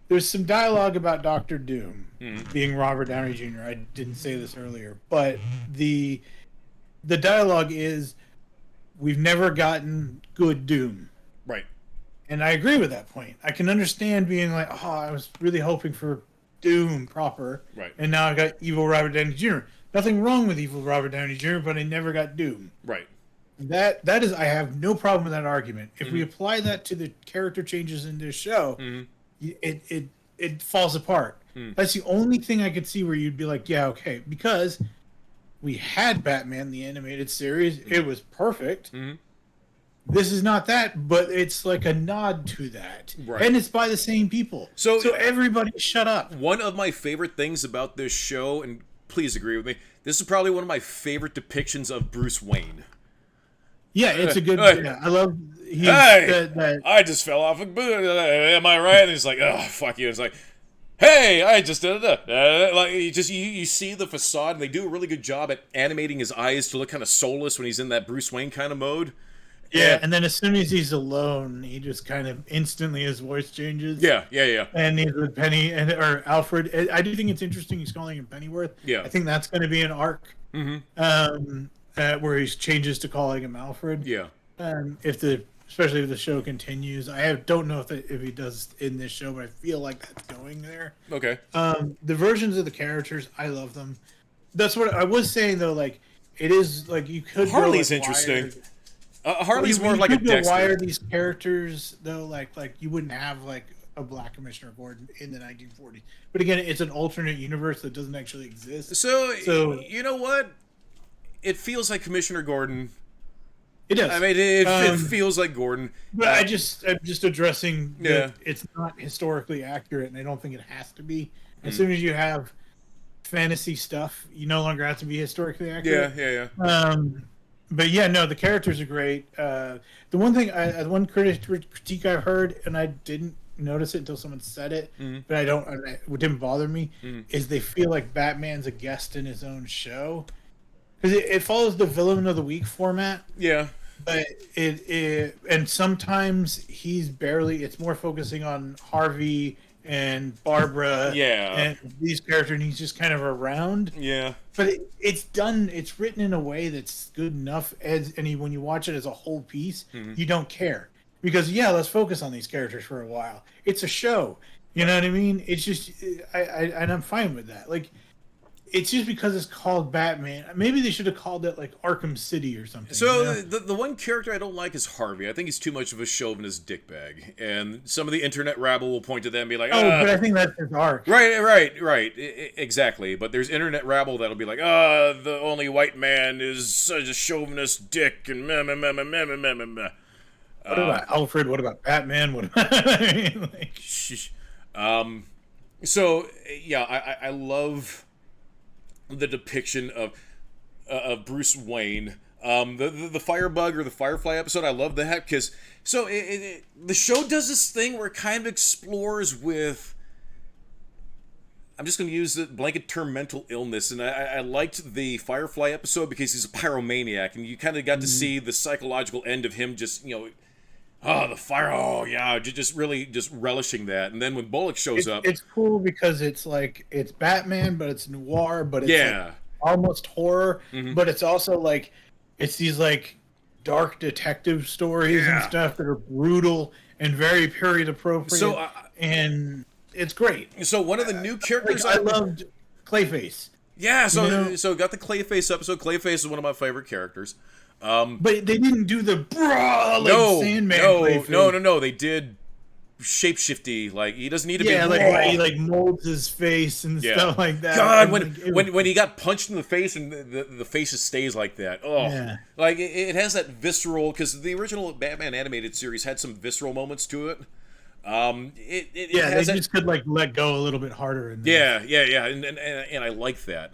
there's some dialogue about Doctor Doom being Robert Downey Jr. I didn't say this earlier, but the dialogue is, we've never gotten good Doom.
Right.
And I agree with that point. I can understand being like, I was really hoping for Doom proper,
right?
And now I got evil Robert Downey Jr. Nothing wrong with evil Robert Downey Jr., but I never got Doom.
Right.
That is, I have no problem with that argument. If we apply that to the character changes in this show, it falls apart. That's the only thing I could see where you'd be like, yeah, okay, because we had Batman the Animated Series, it was perfect. This is not that, but it's like a nod to that,
right?
And it's by the same people. So everybody, shut up.
One of my favorite things about this show, and please agree with me, this is probably one of my favorite depictions of Bruce Wayne.
Yeah, it's a good... I love...
I just fell off a boot. Am I right? And he's like, oh, fuck you. It's like, hey, I just did it. Like you see the facade, and they do a really good job at animating his eyes to look kind of soulless when he's in that Bruce Wayne kind of mode.
Yeah, and then as soon as he's alone, he just kind of instantly his voice changes.
Yeah.
And he's with Penny or Alfred. I do think it's interesting he's calling him Pennyworth.
Yeah.
I think that's going to be an arc. Where he changes to calling him Alfred.
Yeah.
Especially if the show continues. Don't know if he does in this show, but I feel like that's going there.
Okay.
The versions of the characters, I love them. That's what I was saying though. Like it is like you could.
Harley's
go, like,
interesting.
Wired.
Harley's more of like a Dexter.
Wire these characters though, like you wouldn't have like a Black Commissioner Gordon in the 1940s. But again, it's an alternate universe that doesn't actually exist.
So you know what? It feels like Commissioner Gordon.
It does.
I mean, it feels like Gordon.
But I'm just addressing that
Yeah.
it's not historically accurate, and I don't think it has to be. As soon as you have fantasy stuff, you no longer have to be historically accurate.
Yeah.
But yeah, no, the characters are great. The one critique I've heard, and I didn't notice it until someone said it, but it didn't bother me, is they feel like Batman's a guest in his own show. Because it follows the villain of the week format.
Yeah.
But and sometimes it's more focusing on Harvey and Barbara.
Yeah.
And these characters, and he's just kind of around.
Yeah.
But it's written in a way that's good enough when you watch it as a whole piece, you don't care. Because let's focus on these characters for a while. It's a show. You know what I mean? It's just and I'm fine with that. Like it's just because it's called Batman. Maybe they should have called it like Arkham City or something.
So the one character I don't like is Harvey. I think he's too much of a chauvinist dickbag, and some of the internet rabble will point to them and be like,
but I think that's his arc.
Right, exactly. But there's internet rabble that'll be like, the only white man is such a chauvinist dick, and meh, meh, meh, meh, meh, meh, meh, meh.
What about Alfred? What about Batman? What about
So yeah, I love the depiction of Bruce Wayne. The Firebug or the Firefly episode, I love that because the show does this thing where it kind of explores with, I'm just going to use the blanket term mental illness, and I liked the Firefly episode because he's a pyromaniac, and you kind of got to see the psychological end of him just, the fire, just really just relishing that. And then when Bullock shows up...
It's cool because it's like, it's Batman, but it's noir, but it's like almost horror, but it's also like, it's these like dark detective stories and stuff that are brutal and very period appropriate.
So,
and it's great.
So one of the new characters...
I loved Clayface.
Yeah, so got the Clayface episode. Clayface is one of my favorite characters.
But they didn't do the Sandman.
No. They did shapeshifty. Like he doesn't need to be.
Like he like molds his face and stuff like that.
God, when he got punched in the face and the face just stays like that. Oh, like it has that visceral, because the original Batman animated series had some visceral moments to it. They
just could like let go a little bit harder.
And I like that.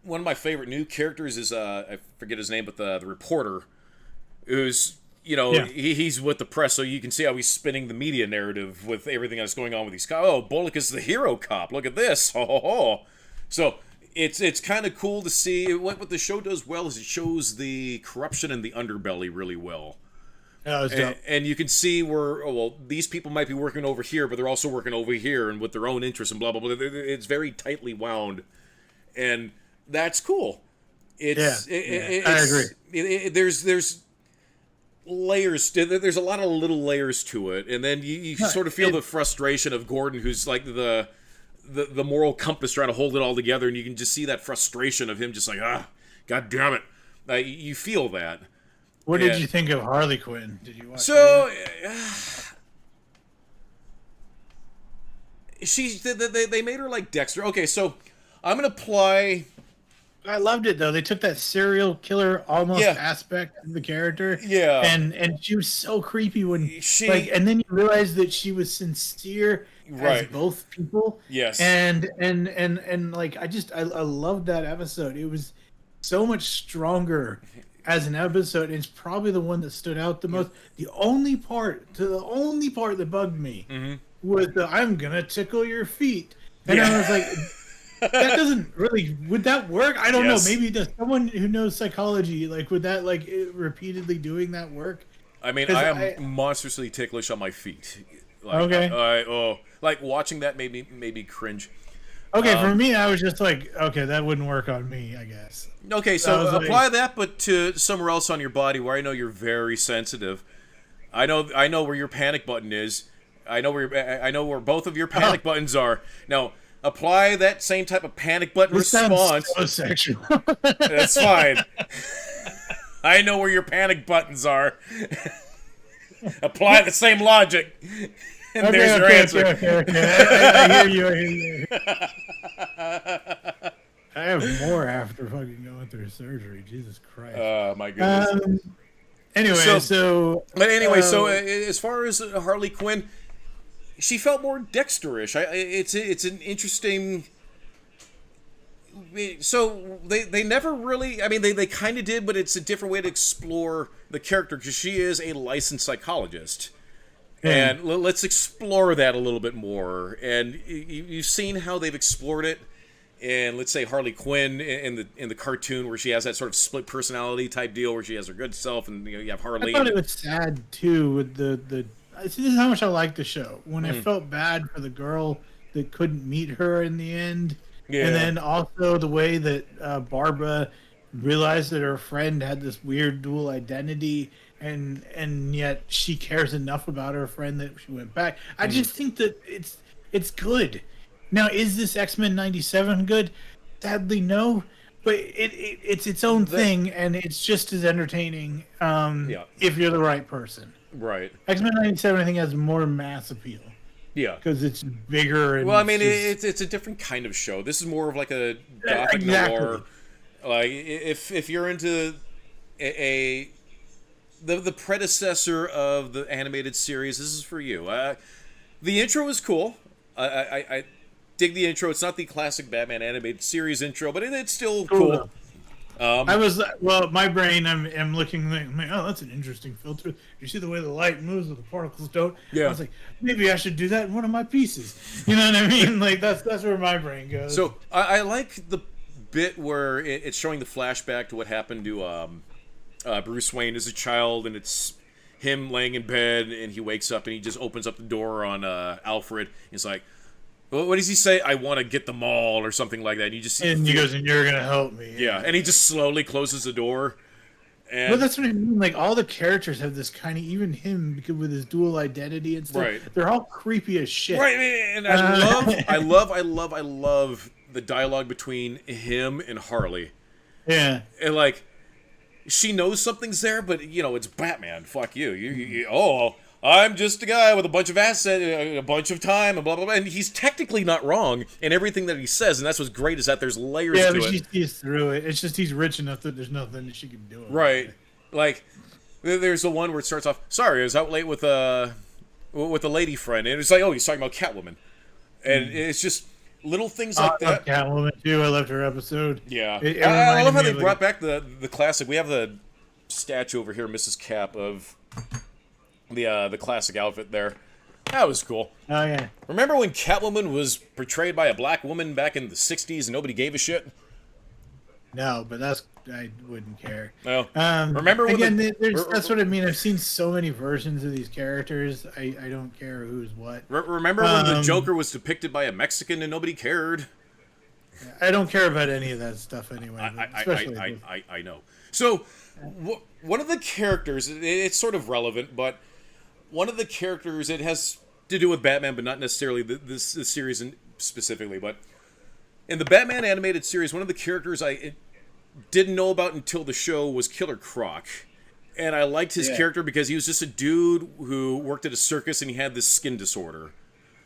One of my favorite new characters is I forget his name, but the reporter, who's he's with the press, so you can see how he's spinning the media narrative with everything that's going on with these cops. Oh, Bullock is the hero cop. Look at this. So it's kind of cool to see what the show does well is it shows the corruption and the underbelly really well. And you can see where these people might be working over here, but they're also working over here and with their own interests and blah blah blah. It's very tightly wound, and that's cool. I agree. There's layers. There's a lot of little layers to it, and then you sort of feel the frustration of Gordon, who's like the moral compass trying to hold it all together, and you can just see that frustration of him, just like God damn it. You feel that.
What did you think of Harley Quinn? Did you watch?
So they made her like Dexter. Okay, so I'm gonna apply.
I loved it though. They took that serial killer almost aspect of the character.
Yeah.
And she was so creepy when and then you realize that she was sincere as both people.
Yes.
And like I loved that episode. It was so much stronger as an episode. It's probably the one that stood out the most. The only part that bugged me was the "I'm gonna tickle your feet," and I was like, that doesn't really. Would that work? I don't know. Maybe does someone who knows psychology would that repeatedly doing that work?
I mean, I am monstrously ticklish on my feet.
Okay.
Like watching that made me cringe.
Okay, for me, I was just like, okay, that wouldn't work on me, I guess.
Okay, so apply that, but to somewhere else on your body where I know you're very sensitive. I know where your panic button is. I know where both of your panic buttons are. Now, apply that same type of panic button response.
So sexual.
That's fine. I know where your panic buttons are. Apply the same logic. And there's your answer.
Okay. I hear you. I have more after fucking going through surgery. Jesus Christ.
Oh, my goodness.
Anyway,
so as far as Harley Quinn, she felt more Dexterish. It's an interesting. So they never really. I mean, they kind of did, but it's a different way to explore the character because she is a licensed psychologist. And let's explore that a little bit more. And you've seen how they've explored it in, let's say, Harley Quinn in the cartoon, where she has that sort of split personality type deal, where she has her good self, and you have Harley.
I thought it was sad too with the. See, this is how much I like the show. When I felt bad for the girl that couldn't meet her in the end, and then also the way that Barbara realized that her friend had this weird dual identity. And yet she cares enough about her friend that she went back. I just think that it's good. Now, is this X-Men 97 good? Sadly, no. But it's its own thing, and it's just as entertaining if you're the right person.
Right.
X-Men 97, I think, has more mass appeal.
Yeah.
Because it's bigger. And
well, I mean, it's a different kind of show. This is more of like a gothic noir. Like, if you're into the predecessor of the animated series, this is for you. The intro is cool. I dig the intro. It's not the classic Batman animated series intro, but it's still cool.
My brain, I'm looking like, oh, that's an interesting filter. You see the way the light moves with the particles don't?
Yeah.
I was like, maybe I should do that in one of my pieces. You know what I mean? Like, that's where my brain goes.
So I like the bit where it's showing the flashback to what happened to Bruce Wayne as a child, and it's him laying in bed, and he wakes up and he just opens up the door on Alfred. He's like, what does he say? I want to get them all, or something like that. And
he goes, and you're gonna help me.
Yeah, and he just slowly closes the door. And
well, that's what I mean. Like, all the characters have this kind of, even him with his dual identity and stuff.
Right.
They're all creepy as shit.
Right, and I love the dialogue between him and Harley.
Yeah.
And like, she knows something's there, but it's Batman. Fuck you. I'm just a guy with a bunch of assets, a bunch of time, and blah blah blah. And he's technically not wrong in everything that he says, and that's what's great is that there's layers to it. Yeah, but
she sees through it. It's just he's rich enough that there's nothing that she can do.
Right, like there's the one where it starts off. Sorry, I was out late with a lady friend, and it's like, oh, he's talking about Catwoman, and it's just little things like that.
Catwoman too. I loved her episode.
Yeah, I love how they brought back the classic. We have the statue over here, Mrs. Cap, of the classic outfit there. That was cool.
Oh yeah.
Remember when Catwoman was portrayed by a black woman back in the '60s and nobody gave a shit?
No, but I wouldn't care.
Well, remember when
that's what I mean. I've seen so many versions of these characters. I don't care who's what.
Remember when the Joker was depicted by a Mexican and nobody cared?
I don't care about any of that stuff anyway.
I know. So, one of the characters, it's sort of relevant, but one of the characters, it has to do with Batman, but not necessarily this series specifically. But in the Batman animated series, one of the characters I didn't know about until the show was Killer Croc. And I liked his character because he was just a dude who worked at a circus and he had this skin disorder.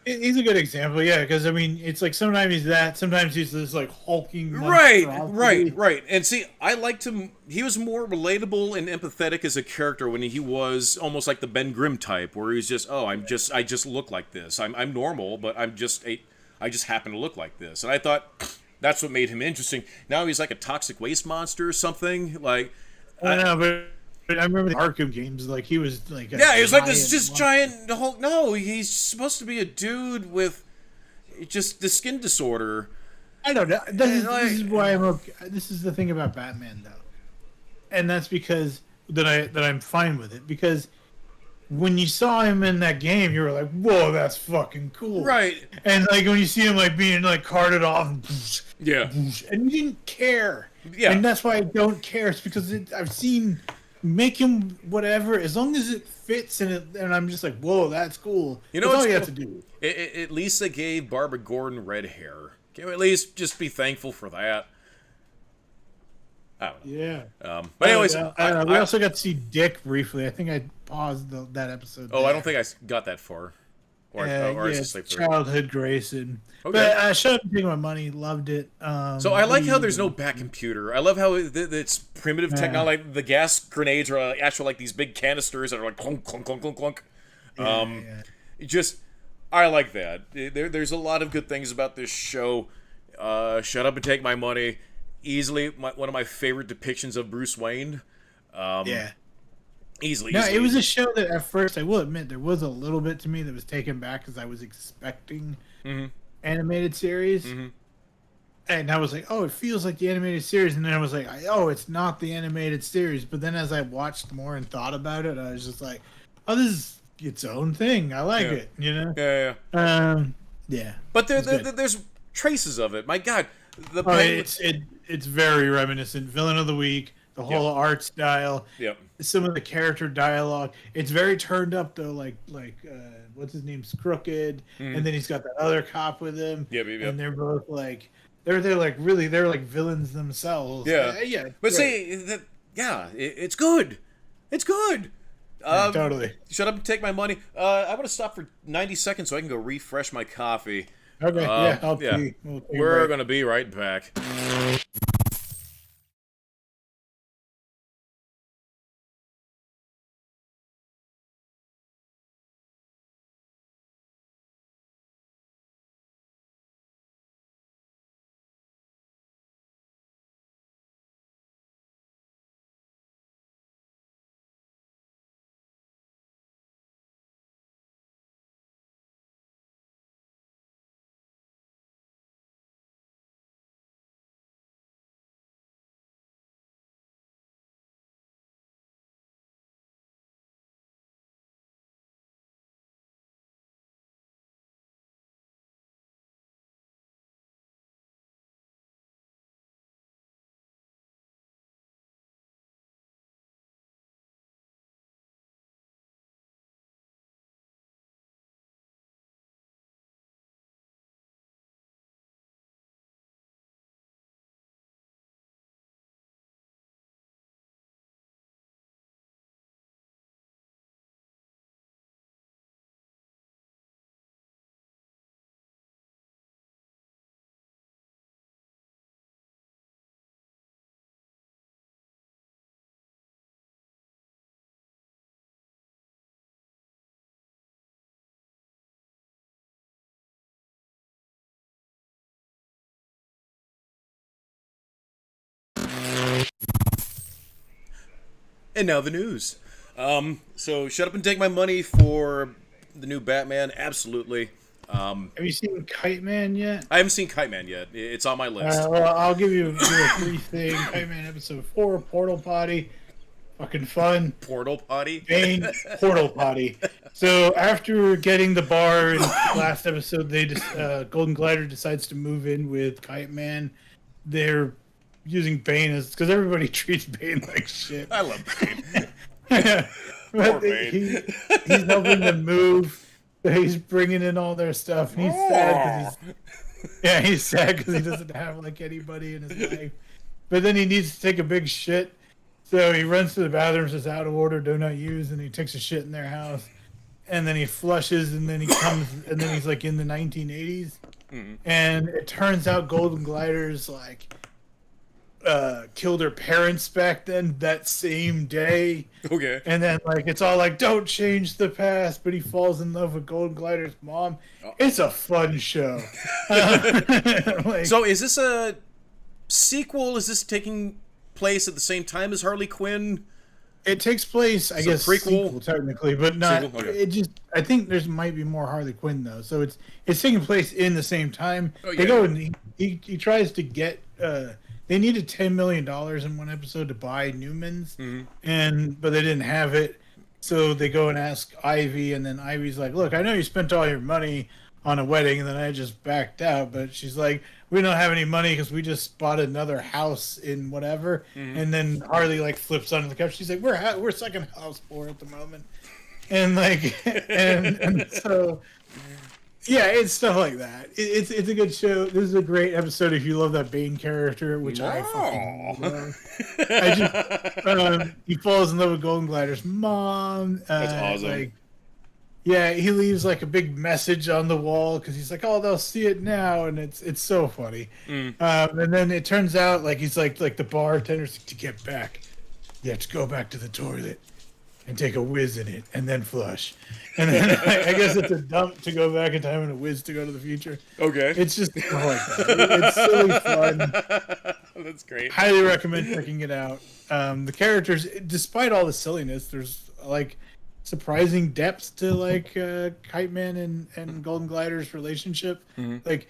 He's a good example, yeah, because, I mean, it's like sometimes he's that, sometimes he's this, like, hulking...
Right. And see, I liked him... He was more relatable and empathetic as a character when he was almost like the Ben Grimm type, where he's just, I just look like this. I'm normal, but I just happen to look like this. And I thought that's what made him interesting. Now he's like a toxic waste monster or something. Like,
I don't know, but I remember the Arkham games. Like he was like
Yeah, he was like this just giant Hulk. No, he's supposed to be a dude with just the skin disorder.
I don't know. This is why I'm okay. This is the thing about Batman, though, and that's because I'm fine with it, because when you saw him in that game, you were like, "Whoa, that's fucking cool!"
Right?
And like when you see him like being like carted off,
Yeah,
and you didn't care.
Yeah,
and that's why I don't care. It's because I've seen make him whatever, as long as it fits and I'm just like, "Whoa, that's cool."
You know
that's
what
all you have to do.
At least they gave Barbara Gordon red hair. Can we at least just be thankful for that? I don't know.
Yeah.
But anyways,
we also got to see Dick briefly. I think I paused that episode.
Oh, I don't think I got that far. Or
yes, childhood Grayson.
Okay.
But Shut Up and Take My Money, loved it.
So I like how there's no back computer. I love how it's primitive technology. Like the gas grenades are actually like these big canisters that are like clunk, clunk, clunk, clunk, clunk. Just, I like that. There's a lot of good things about this show. Shut Up and Take My Money. Easily one of my favorite depictions of Bruce Wayne. Easily.
No, it was a show that at first, I will admit, there was a little bit to me that was taken back because I was expecting animated series. And I was like, oh, it feels like the animated series. And then I was like, oh, it's not the animated series. But then as I watched more and thought about it, I was just like, oh, this is its own thing. I like it, you know? Yeah.
But there's traces of it. My God.
It's very reminiscent. Villain of the Week, the whole art style, some of the character dialogue. It's very turned up though, like what's his name's Crooked, and then he's got that other cop with him. And they're both like they're like villains themselves. Yeah.
But see, it's good. It's good.
Totally.
Shut Up and Take My Money. I want to stop for 90 seconds so I can go refresh my coffee.
Okay, I'll pee.
We're going to be right back. And now the news. So Shut Up and Take My Money for the new Batman. Absolutely.
Have you seen Kite Man yet?
I haven't seen Kite Man yet. It's on my list.
Well, I'll give you a brief thing. Kite Man episode 4, Portal Potty. Fucking fun.
Portal Potty?
Bane, Portal Potty. So after getting the bar in last episode, they Golden Glider decides to move in with Kite Man. They're using Bane as, because everybody treats Bane like shit.
I love Bane.
Poor Bane. He's helping them move. He's bringing in all their stuff. And he's sad because he's sad because he doesn't have like anybody in his life. But then he needs to take a big shit. So he runs to the bathroom, says out of order, do not use, and he takes a shit in their house. And then he flushes, and then he comes, and then he's like in the 1980s. And it turns out Golden Gliders like killed her parents back then that same day.
Okay.
And then like it's all like don't change the past, but he falls in love with Golden Glider's mom. It's a fun show.
So is this a sequel? Is this taking place at the same time as Harley Quinn?
It takes place, I guess,
prequel?
sequel, technically, but not.
Sequel? Okay.
It just, I think there's might be more Harley Quinn though, so it's taking place in the same time.
Oh, yeah.
They go and he tries to get. They needed $10 million in one episode to buy Newman's, but they didn't have it, so they go and ask Ivy, and then Ivy's like, "Look, I know you spent all your money on a wedding, and then I just backed out," but she's like, "We don't have any money because we just bought another house in whatever." And then Harley like flips under the couch. She's like, "We're second house poor at the moment," and like, and so, yeah, it's stuff like that. It's a good show. This is a great episode if you love that Bane character, which I fucking love. He falls in love with Golden Glider's mom.
That's awesome.
Like, yeah, he leaves like a big message on the wall because he's like, "Oh, they'll see it now," and it's so funny. And then it turns out like he's like the bartender's to get back. You have to go back to the toilet and take a whiz in it and then flush. And then I guess it's a dump to go back in time and a whiz to go to the future.
Okay.
It's just stuff like that. It's silly fun.
That's great.
Highly recommend checking it out. The characters, despite all the silliness, there's like surprising depth to like Kite Man and Golden Glider's relationship. Like,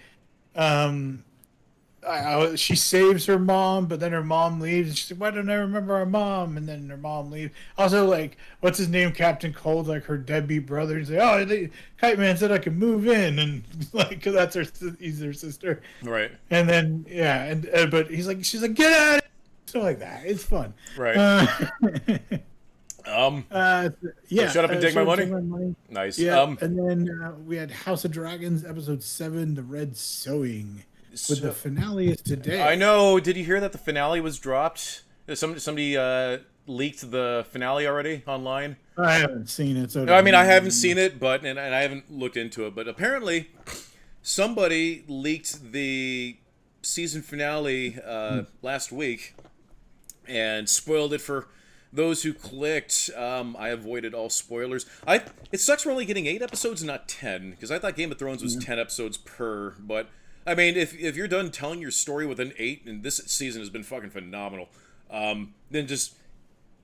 she saves her mom, but then her mom leaves. And she's like, "Why don't I remember our mom?" And then her mom leaves. Also, like, what's his name? Captain Cold, like her deadbeat brother. He's like, "Oh, Kite Man said I could move in," and like, cause that's he's her sister.
Right.
And then but she's like, "Get out of it!" Stuff like that. It's fun.
Right.
Yeah.
Shut Up and Take My Money. Nice.
Yeah. And then we had House of Dragons, episode 7, The Red Sowing. With the finale is today.
I know. Did you hear that the finale was dropped? Somebody leaked the finale already online.
I haven't seen it. So
I mean, I haven't seen it, but and I haven't looked into it. But apparently, somebody leaked the season finale last week and spoiled it for those who clicked. I avoided all spoilers. It sucks we're only getting 8 episodes and not 10 because I thought Game of Thrones was 10 episodes per, but. I mean, if you're done telling your story within 8, and this season has been fucking phenomenal, then just,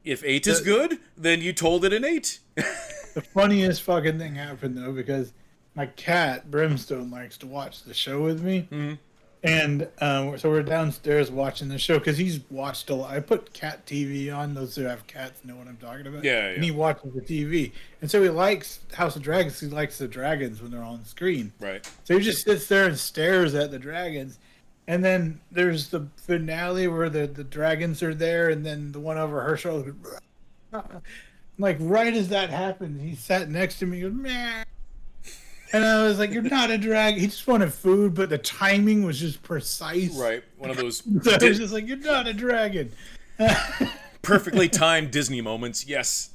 if 8 is good, then you told it in 8.
The funniest fucking thing happened, though, because my cat, Brimstone, likes to watch the show with me. And so we're downstairs watching the show, because he's watched a lot. I put cat TV on. Those who have cats know what I'm talking about.
Yeah.
And he watches the TV. And so he likes House of Dragons. He likes the dragons when they're on screen.
Right.
So he just sits there and stares at the dragons. And then there's the finale where the dragons are there, and then the one over her shoulder. Like, right as that happened, he sat next to me and goes, "Meh." And I was like, "You're not a dragon." He just wanted food, but the timing was just precise.
Right. One of those...
So I was just like, "You're not a dragon."
perfectly timed Disney moments, yes.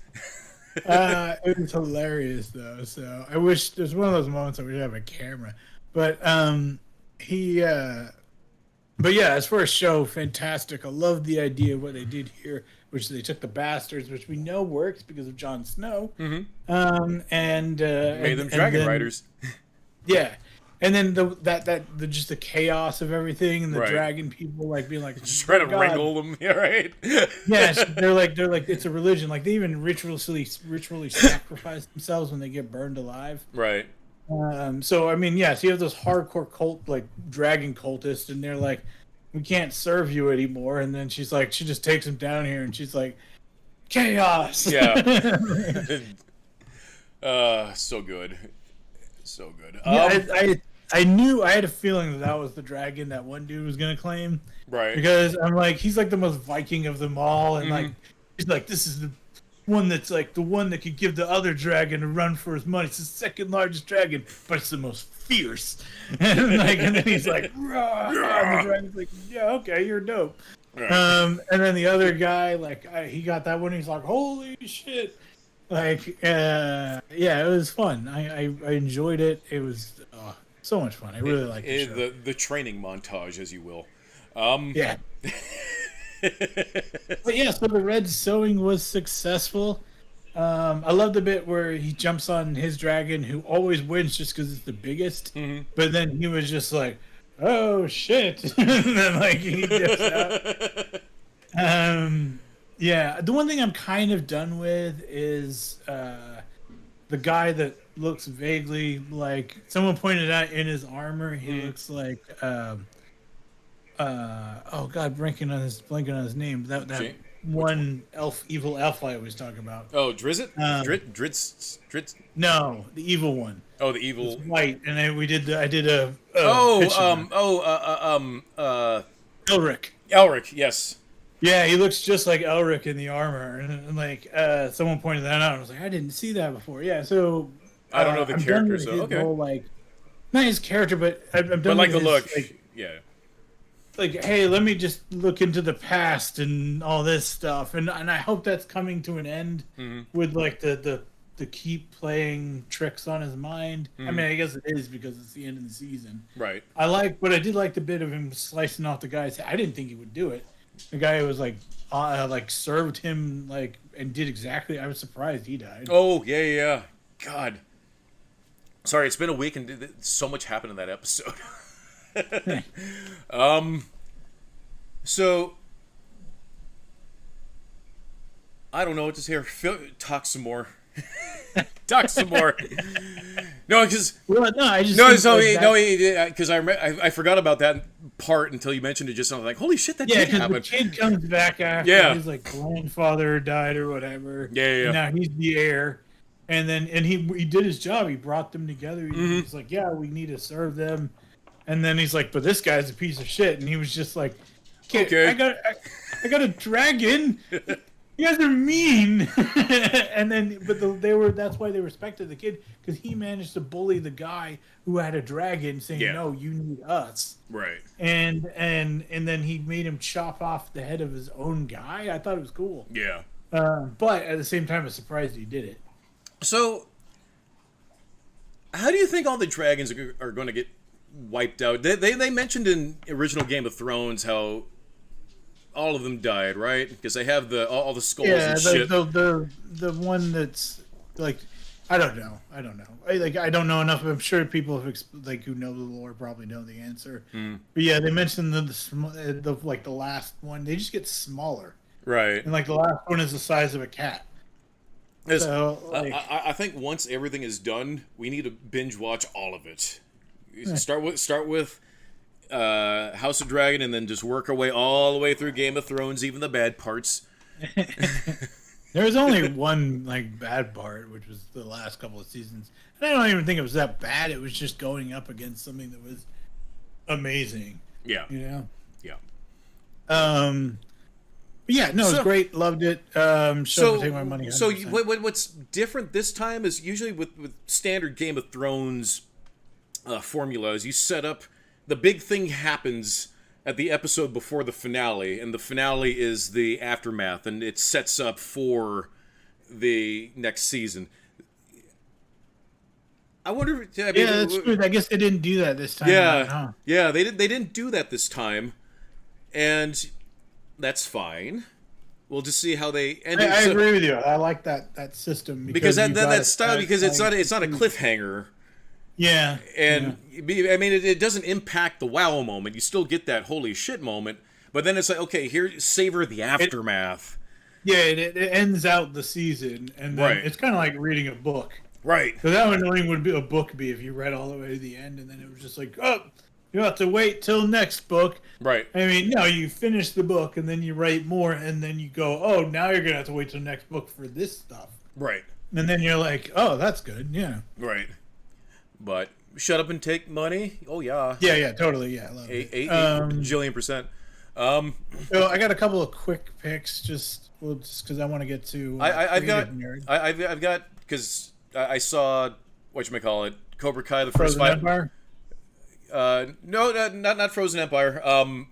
It was hilarious, though. So I wish... There's one of those moments I wish I have a camera. But, But yeah, as for a show, fantastic. I love the idea of what they did here, which they took the bastards, which we know works because of Jon Snow,
made them dragon riders.
Yeah, and then just the chaos of everything and the dragon people like being like
just trying to wrangle them, yeah, right?
Yeah, they're like it's a religion. Like they even ritually sacrifice themselves when they get burned alive.
Right.
So I mean, yes, you have those hardcore cult like dragon cultists, and they're like, "We can't serve you anymore." And then she just takes them down here, and she's like, "Chaos."
Yeah. So good, so good.
I knew, I had a feeling that was the dragon that one dude was gonna claim,
right?
Because I'm like, he's like the most Viking of them all, and like he's like, this is the one that's like the one that could give the other dragon a run for his money. It's the second largest dragon, but it's the most fierce. And then he's like, "Rah!" And the dragon's like, "Yeah, okay, you're dope." Right. And then the other guy, like, he got that one. He's like, "Holy shit!" Like, yeah, it was fun. I enjoyed it. It was so much fun. I really liked the show.
The training montage, as you will.
Yeah. But yeah, so the Red Sowing was successful. I love the bit where he jumps on his dragon, who always wins just because it's the biggest. But then he was just like, "Oh shit!" And then like he dips out. Yeah, the one thing I'm kind of done with is the guy that looks vaguely like someone pointed out in his armor. He looks like oh god, blanking on his name. That
Jane?
one evil elf I always talk about.
Oh, Drizzit?
Um,
Dritz?
no, the evil one.
Oh, the
It's
evil.
white, and I did a
Oh,
pitch of him. Elric.
Elric, yes.
Yeah, he looks just like Elric in the armor, and like someone pointed that out. I was like, I didn't see that before. Yeah, so
I don't know the
I'm done
character,
with
so
his
okay.
whole, like, not his character, but I'm done
But like the
with his,
look,
like,
yeah.
hey, let me just look into the past and all this stuff, and I hope that's coming to an end with like the keep playing tricks on his mind. I mean, I guess it is because it's the end of the season.
Right.
But I did like the bit of him slicing off the guy's head. I didn't think he would do it. The guy was like served him like and did exactly. I was surprised he died.
Oh, yeah. God. Sorry, it's been a week and so much happened in that episode. So I don't know what to say. Talk some more. Talk some more. No, because
Well, no, I just
no,
think,
so
like,
because I forgot about that part until you mentioned it. Just something like, holy shit, that
yeah,
did
because
happen.
the kid comes back after his like grandfather died or whatever.
Yeah.
And now he's the heir, and he did his job. He brought them together. He's like, yeah, we need to serve them, and then he's like, but this guy's a piece of shit, and he was just like,
Okay.
I got a dragon. You guys are mean. And then, that's why they respected the kid, because he managed to bully the guy who had a dragon, saying, "No, you need us."
Right.
And then he made him chop off the head of his own guy. I thought it was cool.
Yeah.
But at the same time, I was surprised he did it.
So, how do you think all the dragons are going to get wiped out? They mentioned in original Game of Thrones how all of them died, right? Because they have all the skulls and shit.
The one that's like, I don't know. I don't know enough. I'm sure people who know the lore probably know the answer. But yeah, they mentioned the last one. They just get smaller,
Right.
and like the last one is the size of a cat. So like,
I think once everything is done, we need to binge watch all of it. Start with House of Dragon, and then just work our way all the way through Game of Thrones, even the bad parts.
there was only one like bad part, which was the last couple of seasons, and I don't even think it was that bad. It was just going up against something that was amazing.
Yeah.
You know.
Yeah.
But yeah, no, it was great. Loved it. So take my money.
So
100%.
what's different this time is usually with standard Game of Thrones formulas, you set up. The big thing happens at the episode before the finale, and the finale is the aftermath, and it sets up for the next season. I wonder.
That's true. I guess they didn't do that this time.
Yeah, they didn't do that this time, and that's fine. We'll just see how they end.
I agree with you. I like that system
because that style, because it's not a cliffhanger.
Yeah.
And I mean, it doesn't impact the wow moment. You still get that holy shit moment, but then it's like, okay, here, savor the aftermath.
It ends out the season, and then it's kind of like reading a book.
Right.
Because how annoying would a book be if you read all the way to the end, and then it was just like, oh, you have to wait till next book.
Right.
I mean, no, you finish the book, and then you write more, and then you go, oh, now you're going to have to wait till next book for this stuff.
Right.
And then you're like, oh, that's good, yeah.
Right. But shut up and take money. Oh yeah.
Yeah, totally. Yeah, I love it.
8 bajillion%.
So I got a couple of quick picks, just because I want to get to.
I've got because I saw whatchamacallit, Cobra Kai, the first
Frozen
five.
Empire?
No, not Frozen Empire.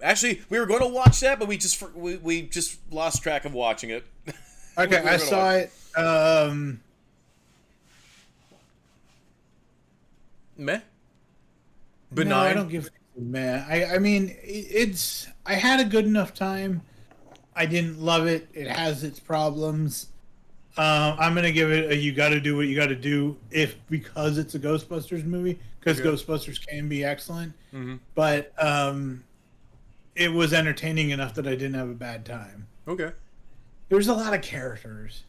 Actually, we were going to watch that, but we just lost track of watching it.
Okay, I saw it.
Meh. Benign.
No, I don't give a meh. I mean, it's. I had a good enough time. I didn't love it. It has its problems. I'm gonna give it a you got to do what you got to do because it's a Ghostbusters movie, because Ghostbusters can be excellent.
Mm-hmm.
But it was entertaining enough that I didn't have a bad time.
Okay.
There's a lot of characters.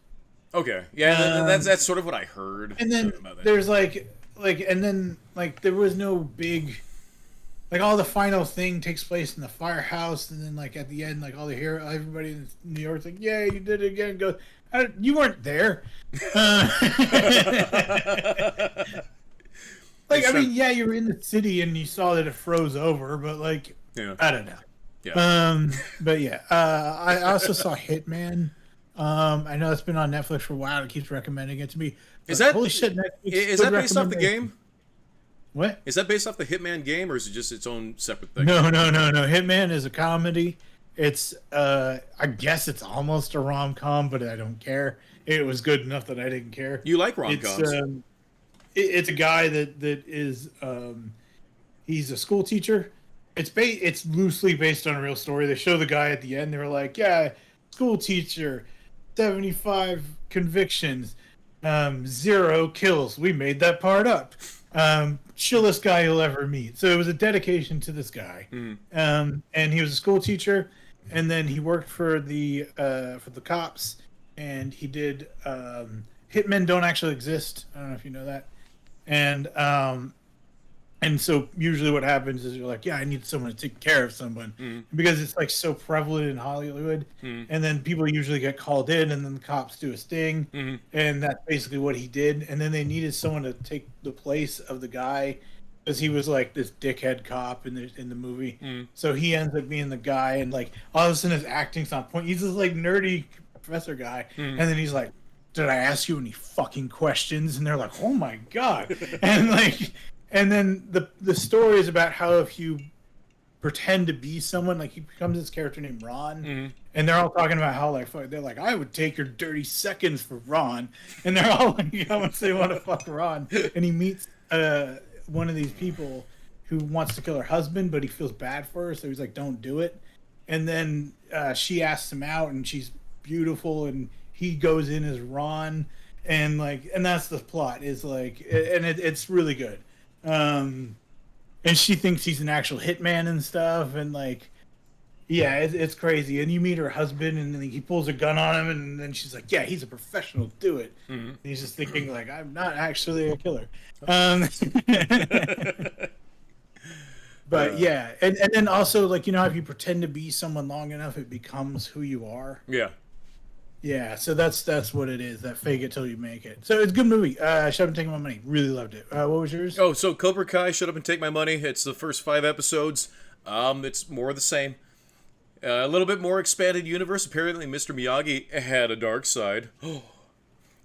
Okay. Yeah, that's sort of what I heard.
And then
about that.
there's and then there was no big, all the final thing takes place in the firehouse, and then at the end, all the hero, everybody in New York's like, yeah, you did it again. Goes, you weren't there. Yeah, you were in the city and you saw that it froze over, but
yeah.
I don't know.
Yeah.
But yeah, I also saw Hitman. I know it's been on Netflix for a while. It keeps recommending it to me.
Is that
holy shit? Netflix
is that based off the game?
What?
Is that based off the Hitman game, or is it just its own separate thing?
No. Hitman is a comedy. It's I guess it's almost a rom-com, but I don't care. It was good enough that I didn't care.
You like rom-coms?
It's a guy that is he's a school teacher. It's loosely based on a real story. They show the guy at the end. They were like, yeah, school teacher, 75 convictions, 0 kills. We made that part up. Chillest guy you'll ever meet. So it was a dedication to this guy. And he was a school teacher, and then he worked for the cops, and he did hitmen don't actually exist. I don't know if you know that. And so usually what happens is you're like, yeah, I need someone to take care of someone because it's so prevalent in Hollywood. And then people usually get called in, and then the cops do a sting, and that's basically what he did. And then they needed someone to take the place of the guy because he was this dickhead cop in the movie. So he ends up being the guy, and all of a sudden his acting's on point. He's this nerdy professor guy, and then he's like, did I ask you any fucking questions? And they're like, oh my god. And then the story is about how if you pretend to be someone, he becomes this character named Ron, and they're all talking about how they're like, I would take your dirty seconds for Ron, and they're all how much they want to fuck Ron, and he meets one of these people who wants to kill her husband, but he feels bad for her, so he's like, don't do it, and then she asks him out, and she's beautiful, and he goes in as Ron, and that's the plot is it's really good. And she thinks he's an actual hitman and stuff, and it's crazy. And you meet her husband, and then he pulls a gun on him, and then she's like, yeah, he's a professional, do it. And he's just thinking I'm not actually a killer. But yeah, and then also if you pretend to be someone long enough, it becomes who you are. Yeah, so that's what it is. That fake it till you make it. So it's a good movie. Shut Up and Take My Money. Really loved it. What was yours?
Oh, so Cobra Kai, Shut Up and Take My Money. It's the first 5 episodes. It's more of the same. A little bit more expanded universe. Apparently, Mr. Miyagi had a dark side.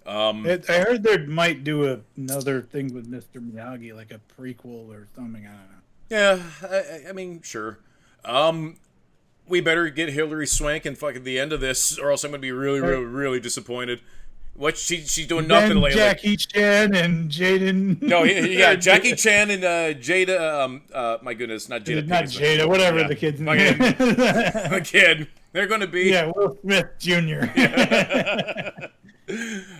I heard they might do another thing with Mr. Miyagi, like a prequel or something. I don't know.
Yeah, I mean, sure. We better get Hilary Swank and fucking the end of this, or else I'm gonna be really, really, really disappointed. What she's doing nothing lately.
Jackie Chan and Jaden.
No, yeah, Jackie Chan and Jada. My goodness, not Jada.
Not Jada, whatever the kid's name.
The kid. They're gonna be.
Yeah, Will Smith Jr.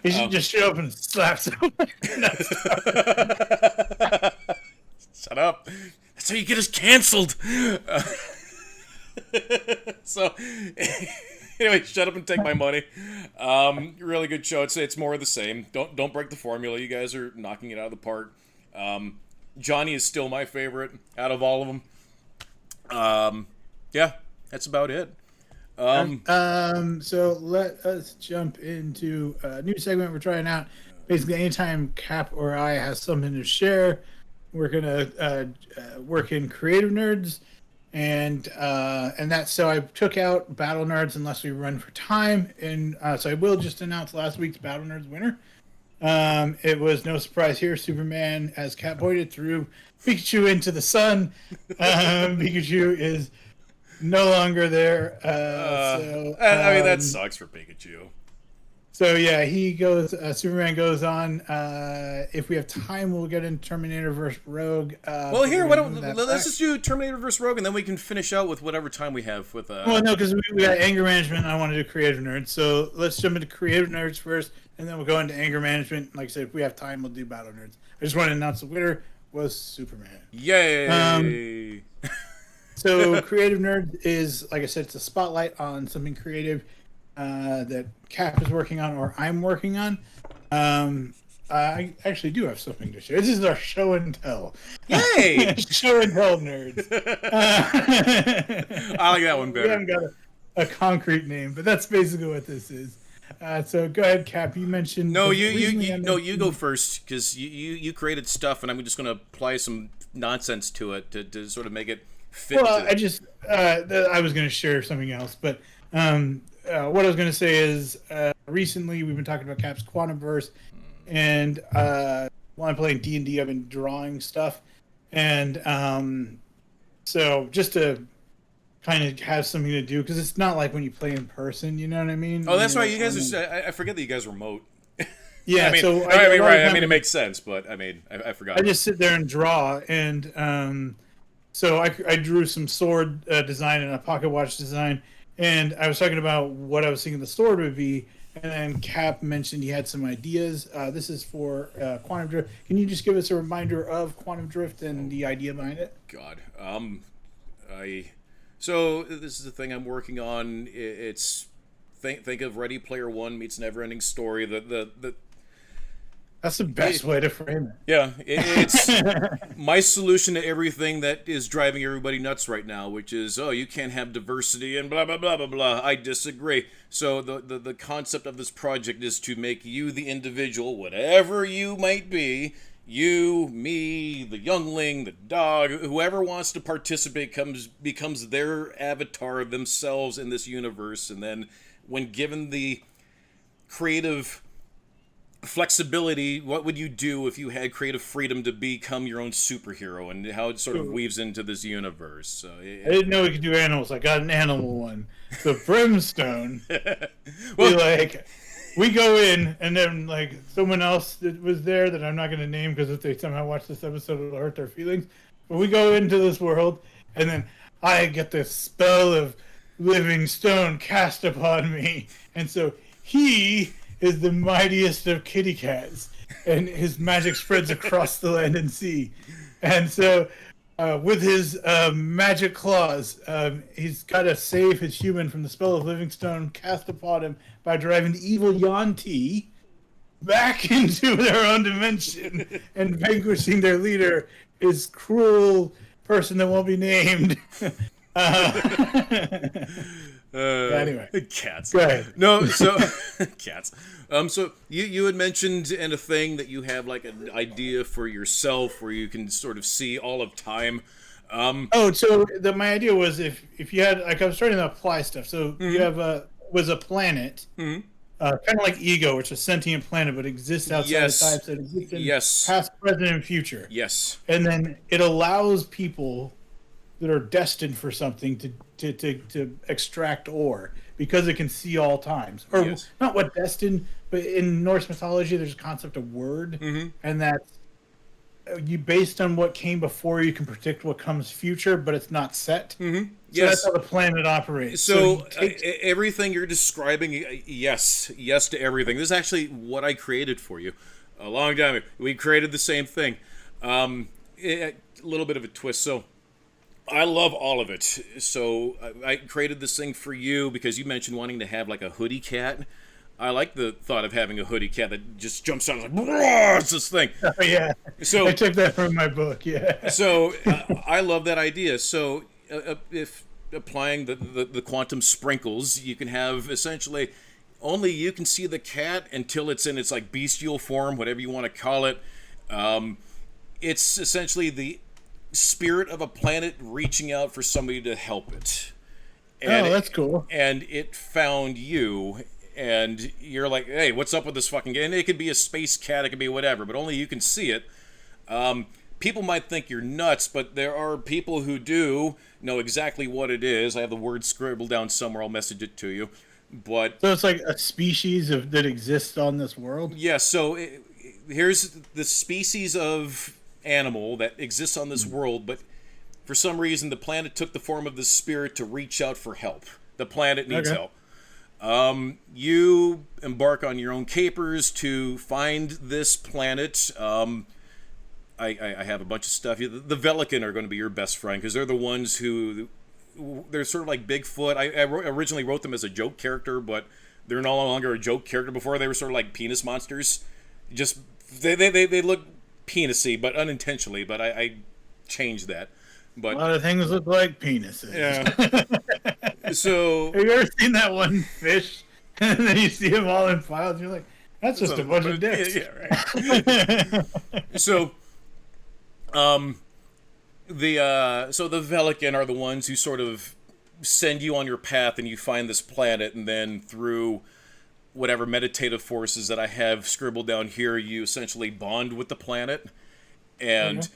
He should just show up and slap someone.
Shut up. That's how you get us canceled. So, anyway, Shut Up and Take My Money. Really good show. It's more of the same. Don't break the formula. You guys are knocking it out of the park. Johnny is still my favorite out of all of them. Yeah, that's about it.
So let us jump into a new segment we're trying out. Basically, anytime Cap or I has something to share, we're gonna work in Creative Nerds. And that's so I took out Battle Nerds unless we run for time, and so I will just announce last week's Battle Nerds winner. It was no surprise here. Superman, as Cat pointed, threw Pikachu into the sun. Pikachu is no longer there.
I mean, that sucks for Pikachu.
So yeah, he goes. Superman goes on. If we have time, we'll get into Terminator vs. Rogue.
Well, here, let's just do Terminator vs. Rogue, and then we can finish out with whatever time we have with.
Well, no, because we got anger management. And I want to do Creative Nerds, so let's jump into Creative Nerds first, and then we'll go into anger management. Like I said, if we have time, we'll do Battle Nerds. I just want to announce the winner was Superman.
Yay!
So Creative Nerd is, like I said, it's a spotlight on something creative. that Cap is working on or I'm working on. I actually do have something to share. This is our show and tell.
Yay!
Show and tell nerds.
I like that one
We
better.
haven't got a concrete name, but that's basically what this is. So go ahead, Cap. You mentioned
No,
the reason I
you
mentioned-
go first because you created stuff, and I'm just going to apply some nonsense to it to sort of make it fit.
Well, I was going to share something else, but what I was going to say is recently we've been talking about Cap's Quantumverse, and while I'm playing D&D, I've been drawing stuff, and so just to kind of have something to do because it's not like when you play in person, you know what I mean?
Oh, that's
You know,
right. You guys are. I forget that you guys are remote.
Yeah,
I mean,
so
I mean,
a lot of
right. I
times-
mean, it makes sense, but I mean, I forgot.
I just sit there and draw, and so I drew some sword design and a pocket watch design, and I was talking about what I was thinking the sword would be, and then Cap mentioned he had some ideas. This is for Quantum Drift. Can you just give us a reminder of Quantum Drift and the idea behind it?
God. So this is the thing I'm working on. It's think of Ready Player One meets Neverending Story. The
That's the best way to frame it.
Yeah, it's my solution to everything that is driving everybody nuts right now, which is, oh, you can't have diversity and blah, blah, blah, blah, blah. I disagree. So the concept of this project is to make you the individual, whatever you might be, you, me, the youngling, the dog, whoever wants to participate becomes their avatar themselves in this universe. And then when given the creative flexibility, what would you do if you had creative freedom to become your own superhero, and how it sort of weaves into this universe? So,
I didn't know we could do animals. I got an animal one. The Brimstone.
Well-
like, we go in, and then like someone else that was there that I'm not going to name because if they somehow watch this episode, it'll hurt their feelings. But we go into this world, and then I get this spell of living stone cast upon me, and so he is the mightiest of kitty cats, and his magic spreads across the land and sea. And so, with his magic claws, he's got to save his human from the spell of living stone cast upon him by driving the evil Yanti back into their own dimension and vanquishing their leader, his cruel person that won't be named. Anyway,
cats.
go ahead.
No, so cats. So you had mentioned in a thing that you have like an idea for yourself where you can sort of see all of time.
Oh, so my idea was if you had like I was trying to apply stuff. So you have was a planet, kind of like Ego, which is a sentient planet but exists outside
Yes.
of time, so it exists in
Yes.
past, present, and future.
Yes.
And then it allows people that are destined for something to extract ore because it can see all times. Or
Yes.
not what destined, but in Norse mythology, there's a concept of word, and that's you based on what came before, you can predict what comes future, but it's not set. So
Yes.
that's how the planet operates.
So
you take-
everything you're describing, yes to everything. This is actually what I created for you a long time ago. We created the same thing. A little bit of a twist. So I love all of it. So I created this thing for you because you mentioned wanting to have like a hoodie cat. I like the thought of having a hoodie cat that just jumps out and like, "Roar," it's this thing.
Oh, yeah.
So
I took that from my book. Yeah.
So I love that idea. So if applying the quantum sprinkles, you can have essentially only you can see the cat until it's in its like bestial form, whatever you want to call it. It's essentially the spirit of a planet reaching out for somebody to help it. And
Oh, that's cool.
And it found you, and you're like, hey, what's up with this fucking game? And it could be a space cat, it could be whatever, but only you can see it. People might think you're nuts, but there are people who do know exactly what it is. I have the word scribbled down somewhere. I'll message it to you. But
So it's like a species that exists on this world.
yeah, so here's the species of animal that exists on this world, but for some reason the planet took the form of the spirit to reach out for help. The planet needs
Okay.
help. You embark on your own capers to find this planet. I have a bunch of stuff. The Velikan are going to be your best friend because they're the ones who they're sort of like Bigfoot. Originally wrote them as a joke character, but they're no longer a joke character. Before they were sort of like penis monsters. Just they look penisy, but unintentionally. But I changed that. But
a lot of things look like penises.
Yeah. So
have you ever seen that one fish, and then you see them all in piles, and you're like, that's just a bunch of dicks.
Yeah, right. So, the Velikan are the ones who sort of send you on your path, and you find this planet, and then through whatever meditative forces that I have scribbled down here, you essentially bond with the planet, and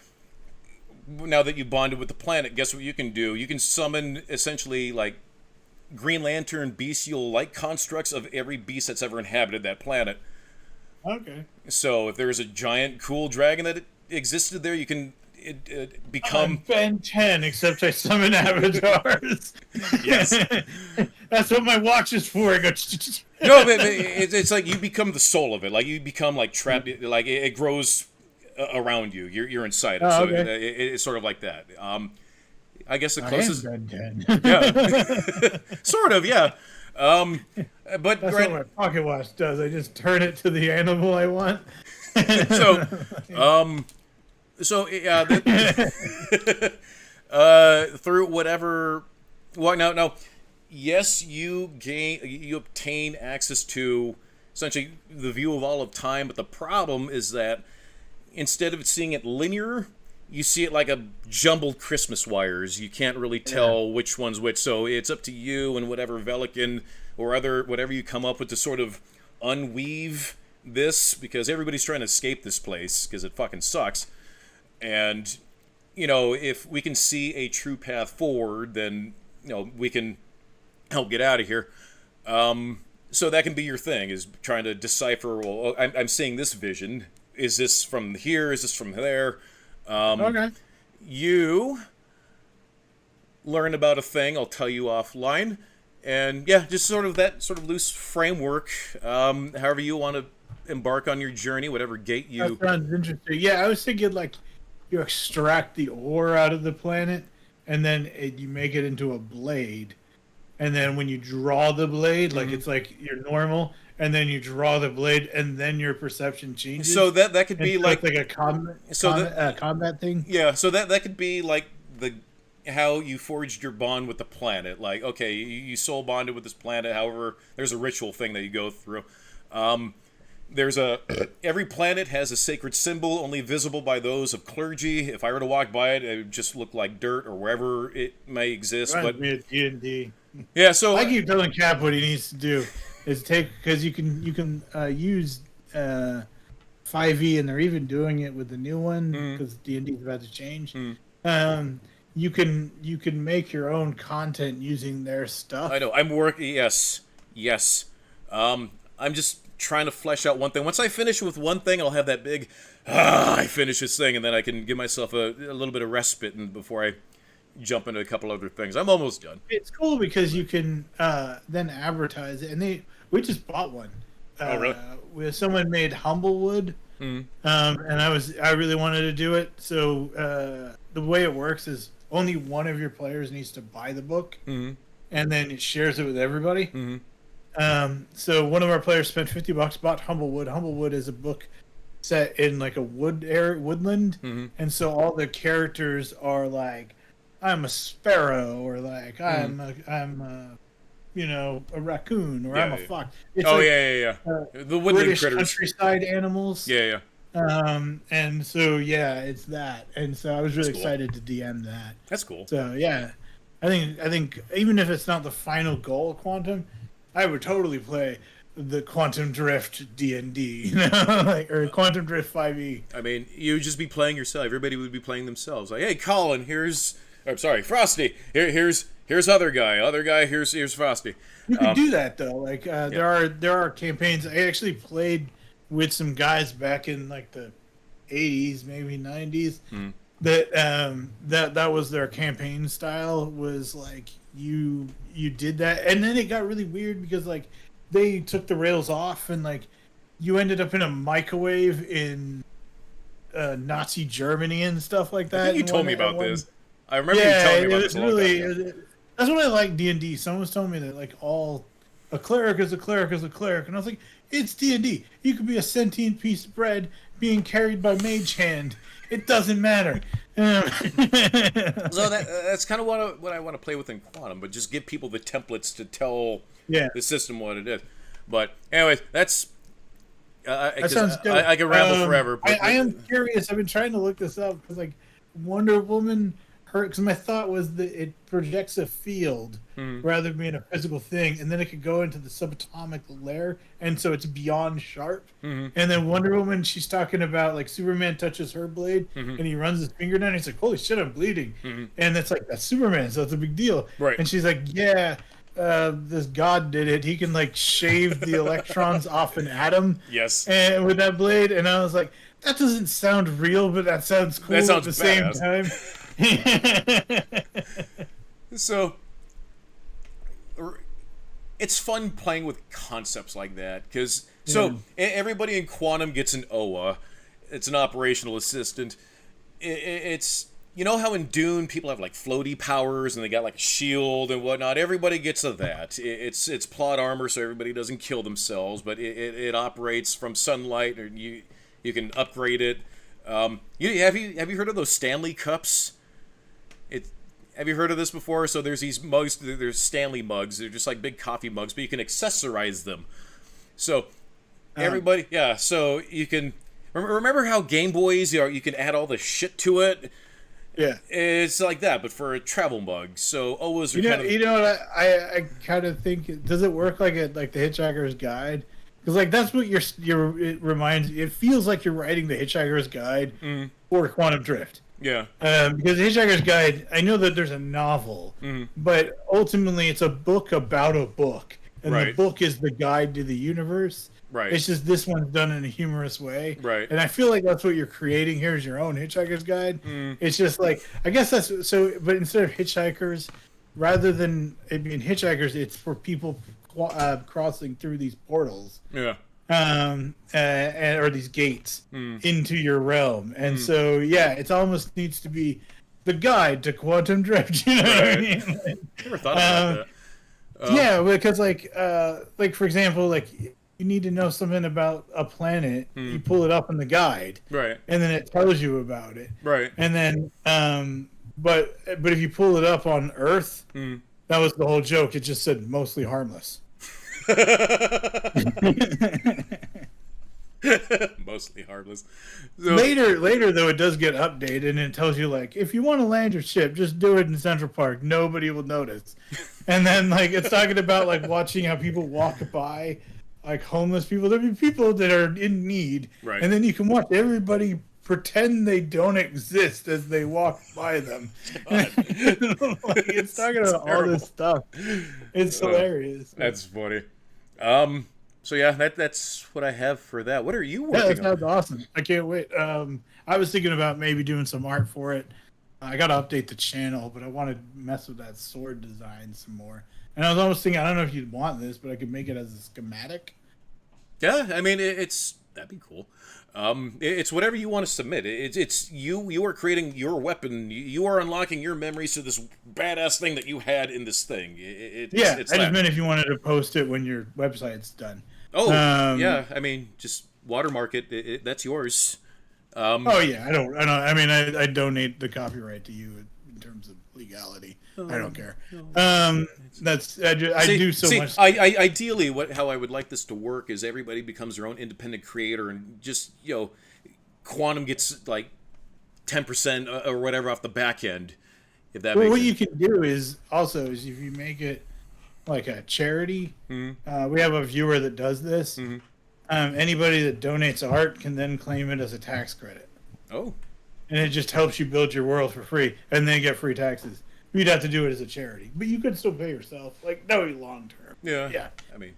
now that you bonded with the planet, guess what you can do? You can summon essentially like Green Lantern bestial-like constructs of every beast that's ever inhabited that planet.
Okay.
So if there's a giant cool dragon that existed there, you can become...
I'm Ben 10, except I summon avatars.
Yes.
That's what my watch is for. I go...
No, but it's like you become the soul of it. Like you become like trapped, like it grows around you. You're inside it. So it's sort of like that. I guess the closest...
I am Ben 10.
Yeah. Sort of, yeah. But
that's what my pocket watch does. I just turn it to the animal I want.
Through whatever. Well, no. Yes, you obtain access to essentially the view of all of time, but the problem is that instead of seeing it linear, you see it like a jumbled Christmas wires. You can't really tell which one's which. So it's up to you and whatever Velikan or whatever you come up with to sort of unweave this, because everybody's trying to escape this place because it fucking sucks. And, if we can see a true path forward, then, we can help get out of here. So that can be your thing, is trying to decipher, well, I'm seeing this vision. Is this from here? Is this from there?
Okay.
You learn about a thing, I'll tell you offline. And yeah, just sort of that sort of loose framework. However you want to embark on your journey, whatever gate you...
That sounds interesting. Yeah, I was thinking like you extract the ore out of the planet, and then you make it into a blade. And then when you draw the blade, like it's like you're normal, and then you draw the blade, and then your perception changes.
So that could be like
a combat thing.
Yeah, so that could be like how you forged your bond with the planet. Like, okay, you soul bonded with this planet. However, there's a ritual thing that you go through. Every planet has a sacred symbol only visible by those of clergy. If I were to walk by it, it would just look like dirt or wherever it may exist.
But D&D.
Yeah, so
I keep telling Cap what he needs to do is because you can use 5e, and they're even doing it with the new one because D&D is about to change. You can make your own content using their stuff.
I know. I'm working. Yes. I'm just trying to flesh out one thing. Once I finish with one thing, I'll have that big, I finish this thing, and then I can give myself a little bit of respite before I jump into a couple other things. I'm almost done.
It's cool because you can then advertise it, and we just bought one.
Oh, really?
With someone made Humblewood, and I really wanted to do it. So the way it works is only one of your players needs to buy the book, and then it shares it with everybody. So one of our players spent $50, bought Humblewood. Humblewood is a book set in like a woodland, and so all the characters are like, I'm a sparrow, or like I'm a raccoon, or I'm a fox. It's the woodland British critters, countryside animals.
Yeah.
And so it's that, and so I was really excited to DM that.
That's cool.
So yeah, I think even if it's not the final goal of Quantum, I would totally play the Quantum Drift D&D, or Quantum Drift 5e.
I mean, you would just be playing yourself. Everybody would be playing themselves. Like, hey, Colin, Frosty. Here's other guy. Here's Frosty.
You can do that though. Like there are campaigns. I actually played with some guys back in like the 80s, maybe 90s. That was their campaign style. Was like you did that, and then it got really weird because like they took the rails off, and like you ended up in a microwave in Nazi Germany and stuff like that.
I think you told me about this. I remember you telling me about this a long time ago.
That's what I like D&D. Someone was telling me that like all a cleric is a cleric is a cleric, and I was like, it's D&D. You could be a sentient piece of bread being carried by mage hand. It doesn't matter.
So that's kind of what I want to play with in Quantum, but just give people the templates to tell
Yeah.
the system what it is. But anyways, that's
That sounds good.
I can ramble forever. But
I am curious. I've been trying to look this up because, like, Wonder Woman, because my thought was that it projects a field rather than being a physical thing, and then it could go into the subatomic layer, and so it's beyond sharp. And then Wonder Woman, she's talking about like Superman touches her blade, and he runs his finger down. And he's like, "Holy shit, I'm bleeding!" And it's like that's Superman, so it's a big deal.
Right.
And she's like, "Yeah." This god did it. He can like shave the electrons off an atom.
Yes.
And with that blade, and I was like, that doesn't sound real, but that sounds cool
That sounds
at the same time.
So it's fun playing with concepts like that because everybody in Quantum gets an OA. It's an operational assistant. It's you know how in Dune people have like floaty powers and they got like a shield and whatnot. Everybody gets of that. It's plot armor so everybody doesn't kill themselves, but it operates from sunlight, or you can upgrade it. Have you heard of those Stanley cups? Have you heard of this before? So there's these mugs. There's Stanley mugs. They're just like big coffee mugs, but you can accessorize them. So everybody, yeah. So you can remember how Game Boys, you can add all the shit to it.
Yeah,
it's like that, but for a travel mug. So OAs are kind of.
You know what I kind of think. Does it work like the Hitchhiker's Guide? Because like that's what it reminds. It feels like you're writing the Hitchhiker's Guide for Quantum Drift.
Yeah.
Because the Hitchhiker's Guide, I know that there's a novel, but ultimately it's a book about a book, and the book is the guide to the universe.
Right.
It's just this one's done in a humorous way.
Right.
And I feel like that's what you're creating here is your own Hitchhiker's Guide. It's just like, I guess that's so, but instead of hitchhikers, rather than it being hitchhikers, it's for people crossing through these portals.
Yeah.
Or these gates into your realm. And so, yeah, it almost needs to be the guide to Quantum Drift. You know what I mean?
Never thought about that.
Yeah, because like for example, like you need to know something about a planet, you pull it up in the guide,
right?
And then it tells you about it,
right?
And then, but if you pull it up on Earth, that was the whole joke. It just said mostly harmless.
Mostly harmless. So,
later though, it does get updated and it tells you like if you want to land your ship, just do it in Central Park. Nobody will notice. And then like it's talking about like watching how people walk by, like homeless people. There'll be people that are in need,
right?
And then you can watch everybody pretend they don't exist as they walk by them. Like, it's talking about all this stuff. It's hilarious.
That's funny. So yeah, that's what I have for that. What are you working on?
Yeah, that sounds awesome. I can't wait. I was thinking about maybe doing some art for it. I got to update the channel, but I want to mess with that sword design some more. And I was almost thinking, I don't know if you'd want this, but I could make it as a schematic.
Yeah, I mean, that'd be cool. It's whatever you want to submit. It's you are creating your weapon. You are unlocking your memories to this badass thing that you had in this thing.
I just meant if you wanted to post it when your website's done.
Oh, yeah. I mean, just watermark it. That's yours.
Oh yeah, I don't. I mean, I donate the copyright to you in terms of legality. I don't care. I do so much.
Ideally, how I would like this to work is everybody becomes their own independent creator, and just Quantum gets like 10% or whatever off the back end. If that.
Well,
makes
what
sense.
you can do is if you make it like a charity. We have a viewer that does this. Anybody that donates art can then claim it as a tax credit.
Oh.
And it just helps you build your world for free, and then get free taxes. You'd have to do it as a charity, but you could still pay yourself. Like that would be long term.
Yeah.
Yeah.
I mean.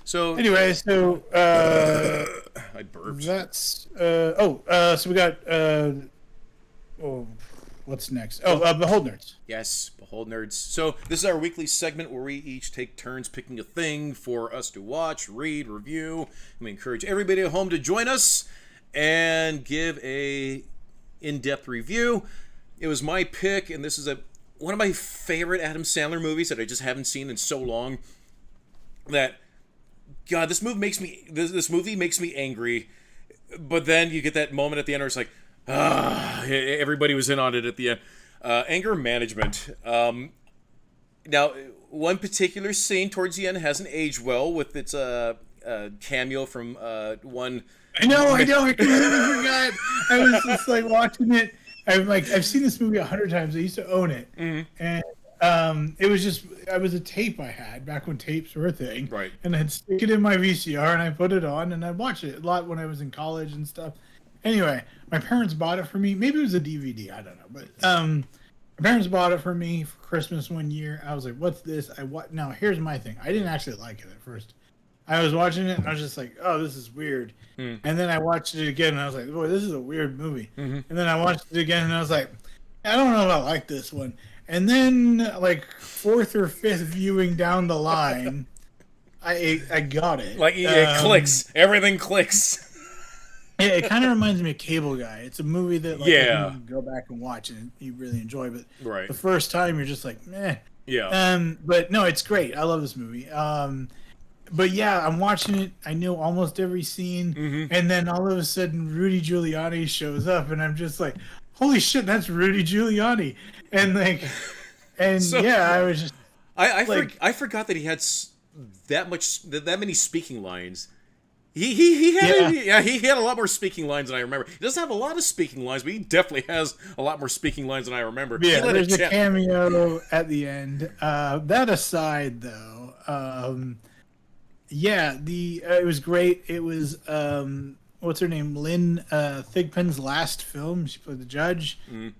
So anyway,
I burped.
That's so we got what's next? Behold Nerds.
Yes, Behold Nerds. So this is our weekly segment where we each take turns picking a thing for us to watch, read, review, and we encourage everybody at home to join us and give a in-depth review. It was my pick, and this is one of my favorite Adam Sandler movies that I just haven't seen in so long. That, God, this movie makes me angry. But then you get that moment at the end where it's like, everybody was in on it at the end. Anger management. Now, one particular scene towards the end hasn't aged well with its cameo from one.
I know. I completely forgot. I was just like watching it. I've seen this movie 100 times. I used to own it, and it was a tape I had back when tapes were a thing,
right?
And I'd stick it in my VCR and I put it on and I'd watch it a lot when I was in college and stuff. Anyway, my parents bought it for me. Maybe it was a DVD. I don't know, but my parents bought it for me for Christmas one year. I was like, "What's this?" Now here's my thing. I didn't actually like it at first. I was watching it and I was just like, "Oh, this is weird." And then I watched it again and I was like, "Boy, this is a weird movie." And then I watched it again and I was like, "I don't know if I like this one." And then, like, fourth or fifth viewing down the line, I got it.
Like, it clicks. Everything clicks.
It kind of reminds me of Cable Guy. It's a movie that you can go back and watch and you really enjoy. But the first time, you're just like, meh.
Yeah.
But no, it's great. I love this movie. But yeah, I'm watching it. I know almost every scene. And then all of a sudden, Rudy Giuliani shows up. And I'm just like, holy shit, that's Rudy Giuliani. And like, I was just...
I forgot that he had that many speaking lines. He had a lot more speaking lines than I remember. He doesn't have a lot of speaking lines, but he definitely has a lot more speaking lines than I remember.
Yeah, there's a cameo at the end. That aside, though, it was great. It was what's her name, Lynn Thigpen's last film. She played the judge,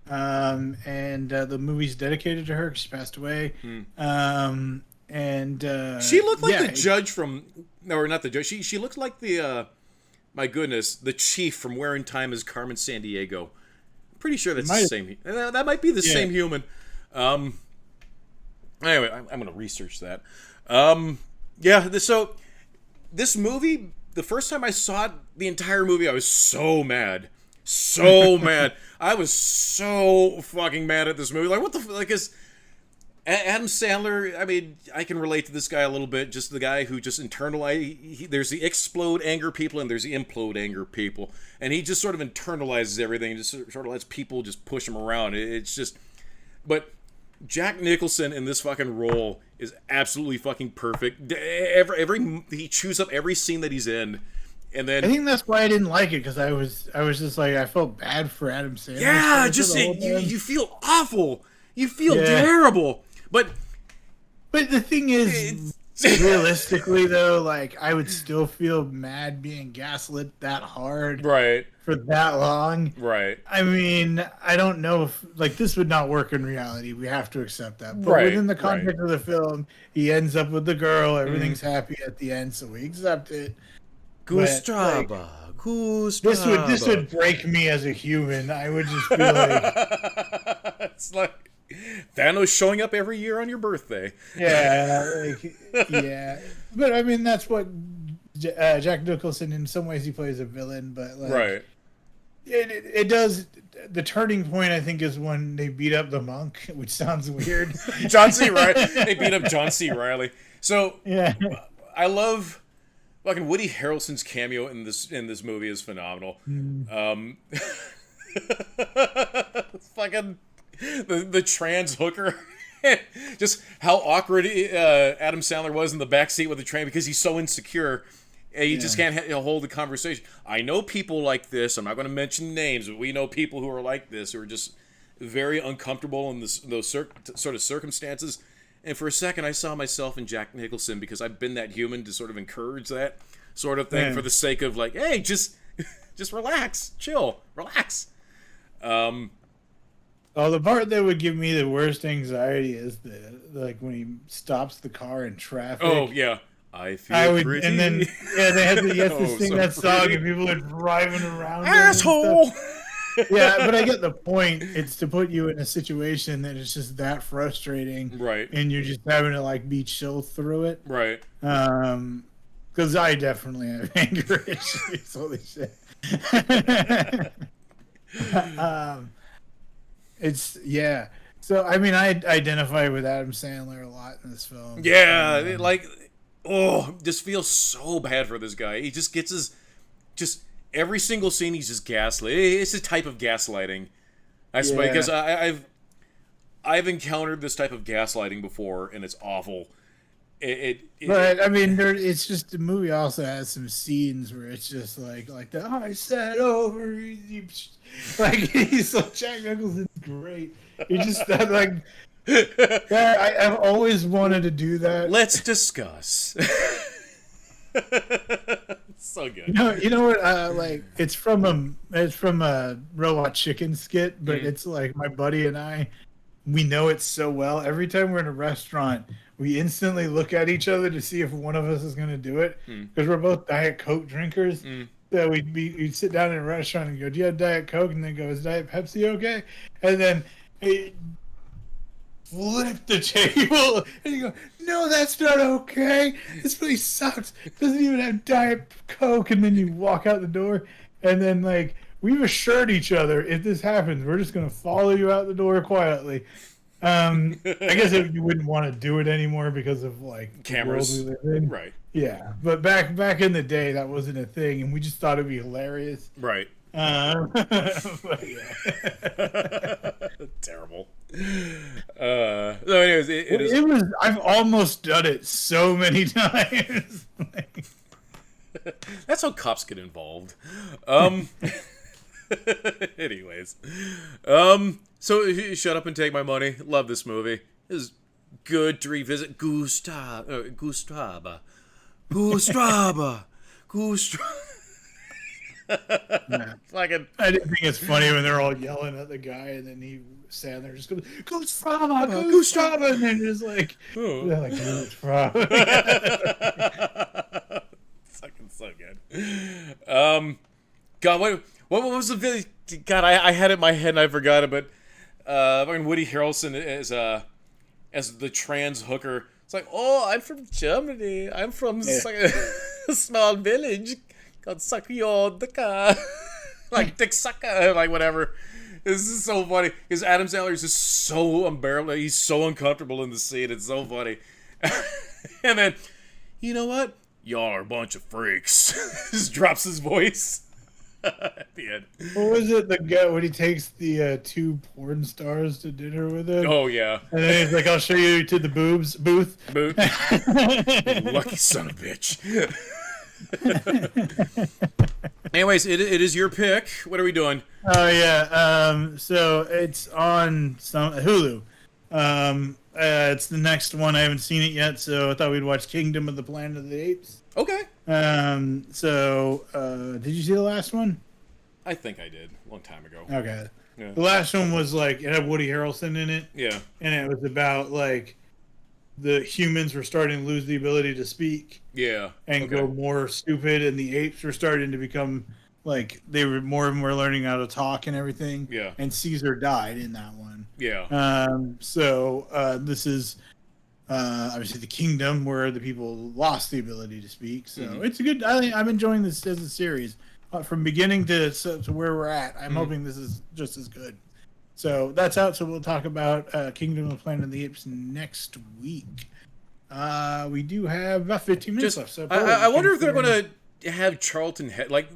and the movie's dedicated to her because she passed away. And
she looked like the judge from, or not the judge. She looked like the my goodness, the chief from Where in Time is Carmen Sandiego. I'm pretty sure that's the same. That might be the same human. Anyway, I'm gonna research that. So this movie, the first time I saw it, the entire movie, I was so mad. So mad. I was so fucking mad at this movie. Like, what the like is Adam Sandler, I mean, I can relate to this guy a little bit. Just the guy who just there's the explode anger people and there's the implode anger people. And he just sort of internalizes everything and just sort of lets people just push him around. It's just... But Jack Nicholson in this fucking role is absolutely fucking perfect. He chews up every scene that he's in. And then...
I think that's why I didn't like it, because I was just like, I felt bad for Adam Sandler.
Yeah, just you feel awful. You feel terrible. But
the thing is, realistically though, like, I would still feel mad being gaslit that hard, for that long, I mean, I don't know if, like, this would not work in reality. We have to accept that. But within the context of the film, he ends up with the girl. Everything's happy at the end, so we accept it.
Gustraba.
This would break me as a human. I would just be like,
it's like Thanos showing up every year on your birthday.
Yeah. But I mean, that's what Jack Nicholson, in some ways, he plays a villain, but like, it does. The turning point, I think, is when they beat up the monk, which sounds weird.
John C. Reilly. They beat up John C. Reilly. So I love fucking Woody Harrelson's cameo in this movie is phenomenal. Fucking the trans hooker. Just how awkward Adam Sandler was in the backseat with the train because he's so insecure. And you just can't hold the conversation. I know people like this. I'm not going to mention names, but we know people who are like this, who are just very uncomfortable in those sort of circumstances. And for a second, I saw myself in Jack Nicholson because I've been that human to sort of encourage that sort of thing for the sake of like, hey, just relax, chill, relax.
Oh, the part that would give me the worst anxiety is like when he stops the car in traffic.
Oh yeah, I feel pretty.
And then they had to sing that song, and people are driving around.
Asshole.
Yeah, but I get the point. It's to put you in a situation that is just that frustrating, and you're just having to like be chill through it, because I definitely have anger issues. Holy shit. So I mean, I identify with Adam Sandler a lot in this film.
Yeah, just feels so bad for this guy. He just gets just every single scene he's just gaslit. It's a type of gaslighting, I suppose, because I've encountered this type of gaslighting before, and it's awful.
But I mean, it's just the movie also has some scenes where it's just like the I said over, like he's like Jack Nicholson's great. He just like I've always wanted to do that.
Let's discuss. So good.
You know what? Like it's from a Robot Chicken skit, but it's like my buddy and I, we know it so well. Every time we're in a restaurant, we instantly look at each other to see if one of us is going to do it because we're both Diet Coke drinkers. So we'd sit down in a restaurant and go, "Do you have Diet Coke?" And then go, "Is Diet Pepsi okay?" And then flip the table and you go, "No, that's not okay. This place sucks. It doesn't even have Diet Coke." And then you walk out the door, and then like we've assured each other, if this happens, we're just gonna follow you out the door quietly. I guess you wouldn't want to do it anymore because of like
cameras,
the world we live in.
Right?
Yeah, but back in the day, that wasn't a thing, and we just thought it'd be hilarious.
Right.
But yeah.
Terrible. So anyways,
it was. I've almost done it so many times.
That's how cops get involved. Anyways, so shut up and take my money. Love this movie. It is good to revisit. Gustraba.
Yeah.
Fucking.
I didn't think it's funny when they're all yelling at the guy, and then he standing there just goes, Gustraba, and then just like, they're like, Gustraba.
Fucking so good. God, what was the video? God, I had it in my head and I forgot it, but Woody Harrelson as the trans hooker. It's like, oh, I'm from Germany. I'm from a small village called Sakyotka. Like Dick Sucker, like whatever. This is so funny because Adam Sandler is just so unbearable. He's so uncomfortable in the scene. It's so funny. And then, you know what? Y'all are a bunch of freaks. Just drops his voice at the end.
What was it? The guy when he takes the two porn stars to dinner with him.
Oh yeah.
And then he's like, "I'll show you to the booth."
You lucky son of a bitch. Anyways, it is your pick. What are we doing?
Oh yeah. So it's on Hulu. It's the next one. I haven't seen it yet, so I thought we'd watch Kingdom of the Planet of the Apes.
Okay.
So did you see the last one?
I think I did a long time ago.
Okay.
Yeah.
The last one was like it had Woody Harrelson in it.
Yeah.
And it was about like the humans were starting to lose the ability to speak.
Yeah.
And go more stupid, and the apes were starting to become like they were more and more learning how to talk and everything.
Yeah.
And Caesar died in that one.
Yeah.
So this is obviously the kingdom where the people lost the ability to speak. So it's a good. I'm enjoying this as a series from beginning to where we're at. I'm hoping this is just as good. So that's out. So we'll talk about Kingdom of the Planet of the Apes next week. We do have about 15 minutes left. So
I wonder if they're going to have Charlton like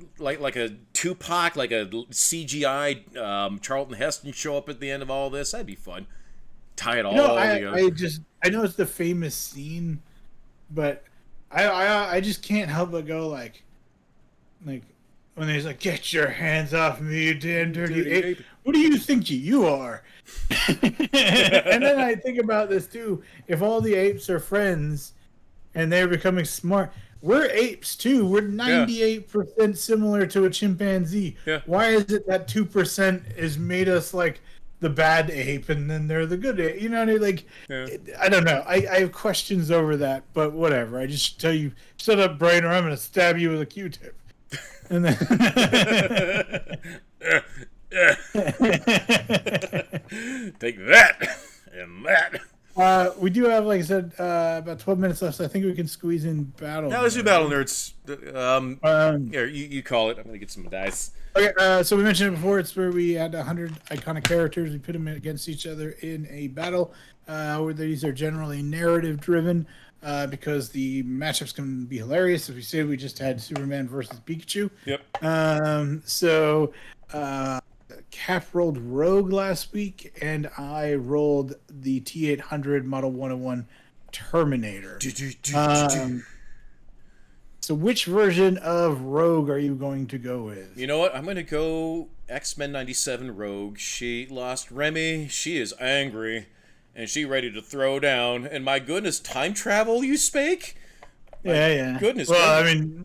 a Tupac, like a CGI Charlton Heston show up at the end of all this. That'd be fun. Tie it all together.
I know it's the famous scene, but I just can't help but go like when he's like, "Get your hands off me, you damn dirty ape. What do you think you are?" And then I think about this too. If all the apes are friends and they're becoming smart, we're apes too. We're 98% similar to a chimpanzee.
Yeah.
Why is it that 2% has made us like the bad ape and then they're the good ape? You know what I mean? Like, I don't know. I have questions over that, but whatever. I just tell you, shut up, Brian, or I'm going to stab you with a Q-tip. And then
take that and that.
We do have, like I said, about 12 minutes left, so I think we can squeeze in battle.
Now let's do battle nerds. Here, you call it. I'm gonna get some dice.
Okay, so we mentioned it before. It's where we had 100 iconic characters. We put them against each other in a battle. Where these are generally narrative driven, because the matchups can be hilarious. As we said, we just had Superman versus Pikachu.
Yep.
So Cap rolled Rogue last week, and I rolled the T800 Model 101 Terminator. So which version of Rogue are you going to go with?
You know what? I'm going to go X-Men 97 Rogue. She lost Remy. She is angry. And she ready to throw down. And my goodness, time travel, you spake?
Yeah.
Goodness.
Well, I mean,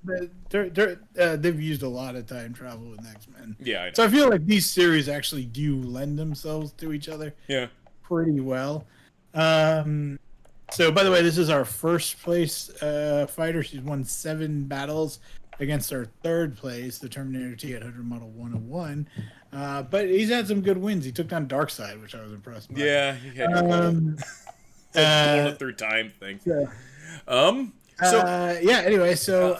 they've used a lot of time travel in X-Men.
Yeah, I know.
So I feel like these series actually do lend themselves to each other.
Yeah.
Pretty well. So, by the way, this is our first place fighter. She's won 7 battles against our third place, the Terminator T800 Model 101. But he's had some good wins. He took down Darkseid, which I was impressed by.
Yeah, he had a through time thing.
Yeah. Anyway, so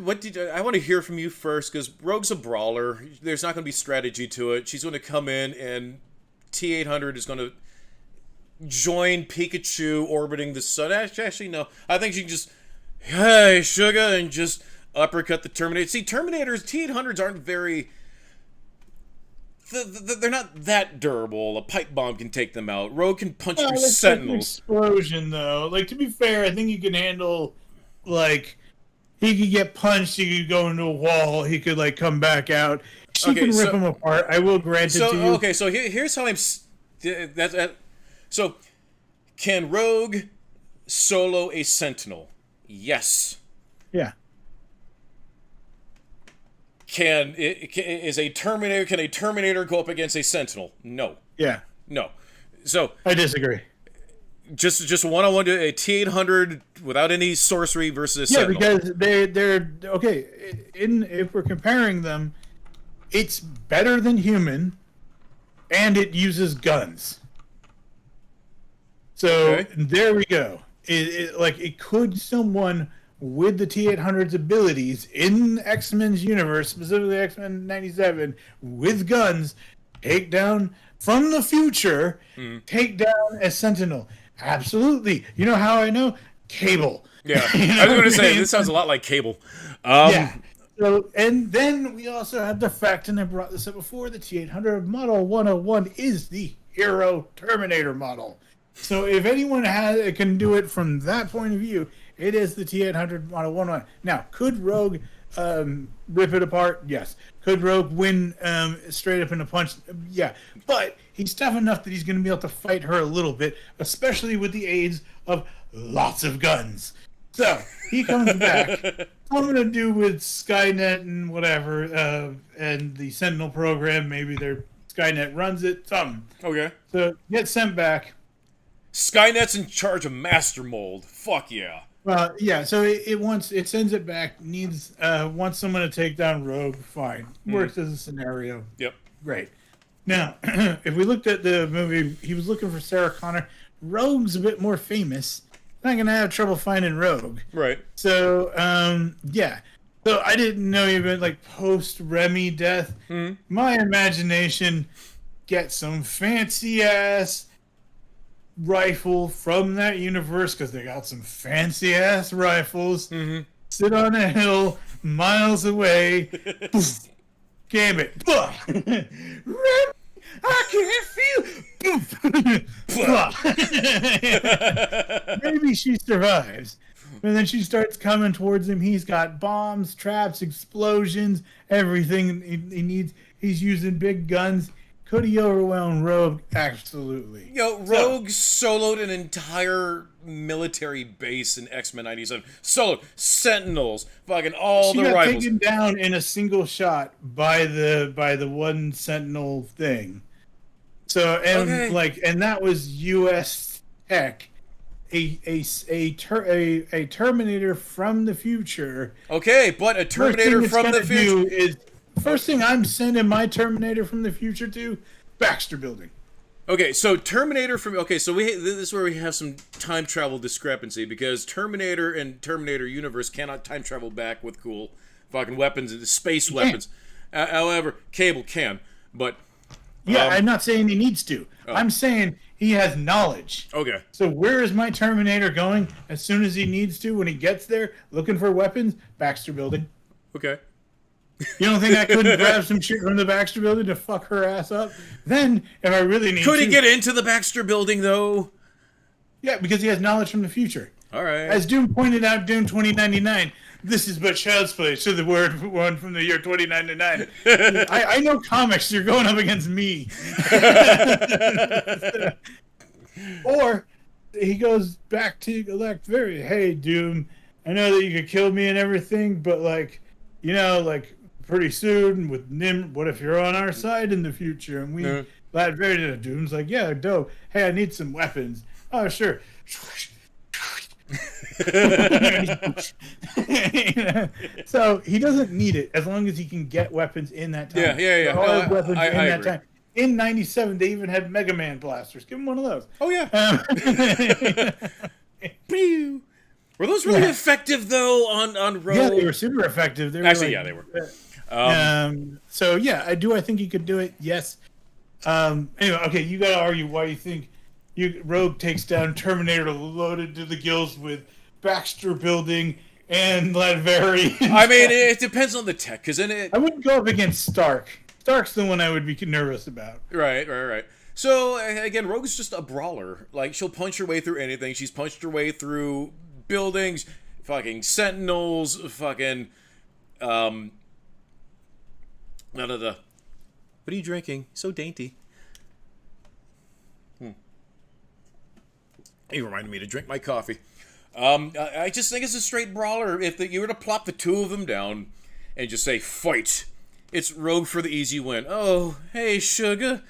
what did I want to hear from you first? Because Rogue's a brawler. There's not going to be strategy to it. She's going to come in, and T800 is going to join Pikachu orbiting the sun. Actually, no. I think she can just, hey, sugar, and just uppercut the Terminator. See, Terminators, T800s aren't very... They're not that durable. A pipe bomb can take them out. Rogue can punch through Sentinels.
Explosion, though. Like, to be fair, I think you can handle, like, he could get punched, he could go into a wall, he could, like, come back out. She can rip him apart. I will grant it to you.
Okay, so here's how I'm... So, can Rogue solo a Sentinel? Yes.
Yeah.
Can a Terminator go up against a Sentinel? No.
Yeah.
No. So
I disagree.
Just one-on-one to a T800 without any sorcery versus a Sentinel.
Yeah, because they're okay. If we're comparing them, it's better than human, and it uses guns. So there we go. It could someone with the T800's abilities in X-Men's universe, specifically X-Men 97, with guns, take down from the future, take down a Sentinel. Absolutely. You know how I know? Cable.
Yeah.
You know
I was going to
what I
say,
mean?
this sounds a lot like Cable.
Yeah. So, and then we also have the fact, and I brought this up before, the T800 Model 101 is the hero Terminator model. So if anyone can do it from that point of view, it is the T800 Model 101. Now, could Rogue rip it apart? Yes. Could Rogue win straight up in a punch? Yeah. But he's tough enough that he's going to be able to fight her a little bit, especially with the aids of lots of guns. So he comes back. I'm going to do with Skynet and whatever, and the Sentinel program. Maybe their Skynet runs it. Something.
Okay.
So get sent back.
Skynet's in charge of Master Mold. Fuck yeah.
Well, yeah. So it sends it back. Wants someone to take down Rogue. Fine. Works as a scenario.
Yep.
Great. Now, if we looked at the movie, he was looking for Sarah Connor. Rogue's a bit more famous. Not gonna have trouble finding Rogue.
Right.
So, yeah. So I didn't know even like post Remy death. My imagination, get some fancy ass rifle from that universe because they got some fancy ass rifles. Sit on a hill miles away. Poof, Gambit. Remy, I can't feel. Maybe she survives. And then she starts coming towards him. He's got bombs, traps, explosions, everything he needs. He's using big guns. Could he overwhelm Rogue? Absolutely.
Rogue soloed an entire military base in X-Men 97. Soloed Sentinels, fucking all the rifles.
She got taken down in a single shot by the one Sentinel thing. So and that was U.S. tech, a Terminator from the future.
Okay, but a Terminator from the future
First thing I'm sending my Terminator from the future to, Baxter Building.
Okay, so Terminator from so this is where we have some time travel discrepancy because Terminator and Terminator Universe cannot time travel back with cool fucking weapons and space weapons. However, Cable can, but
yeah, I'm not saying he needs to. I'm saying he has knowledge.
Okay.
So where is my Terminator going as soon as he needs to when he gets there, looking for weapons? Baxter Building.
Okay.
You don't think I couldn't grab some shit from the Baxter Building to fuck her ass up? Then, if I really need to...
Could he get into the Baxter Building, though?
Yeah, because he has knowledge from the future.
All right.
As Doom pointed out, Doom 2099, this is but child's play, so the word one from the year 2099. I know comics, you're going up against me. Or he goes back to Elect Very, hey, Doom, I know that you could kill me and everything, but, like, you know, like, pretty soon with Nim, what if you're on our side in the future? And we, Lad Very, Doom's like, yeah, dope. Hey, I need some weapons. Oh, sure. So he doesn't need it as long as he can get weapons in that time.
Yeah.
Weapons
I
in that
agree.
time. In '97, they even had Mega Man blasters. Give him one of those.
Oh yeah. Were those really effective though on Rogue?
Yeah, they were super effective. They were
Actually, yeah, they were.
So yeah, I think he could do it. Yes. Anyway, okay, you got to argue why you think Rogue takes down Terminator loaded to the gills with Baxter Building and Ladvery.
I mean, it depends on the tech, because then
I wouldn't go up against Stark. Stark's the one I would be nervous about.
Right. So again, Rogue's just a brawler. Like, she'll punch her way through anything. She's punched her way through buildings, fucking sentinels, fucking What are you drinking? So dainty. You reminded me to drink my coffee. I just think it's a straight brawler. If you were to plop the two of them down and just say, fight, it's Rogue for the easy win. Oh, hey, sugar.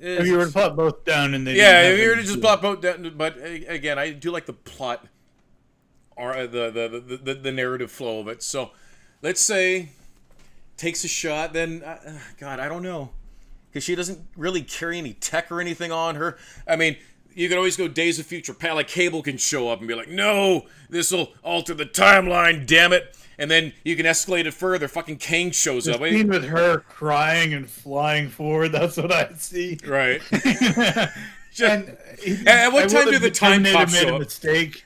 If you were to plop both down and they
if you were to just plop both down. But again, I do like the plot, or the narrative flow of it. So let's say takes a shot, then, God, I don't know. Because she doesn't really carry any tech or anything on her. I mean, you can always go Days of Future Past. Like, Cable can show up and be like, no, this'll alter the timeline, damn it. And then you can escalate it further. Fucking Kang shows up.
Scene with her crying and flying forward, that's what I see.
Right.
And
at what time did the time cop
made
show
a
up?
Mistake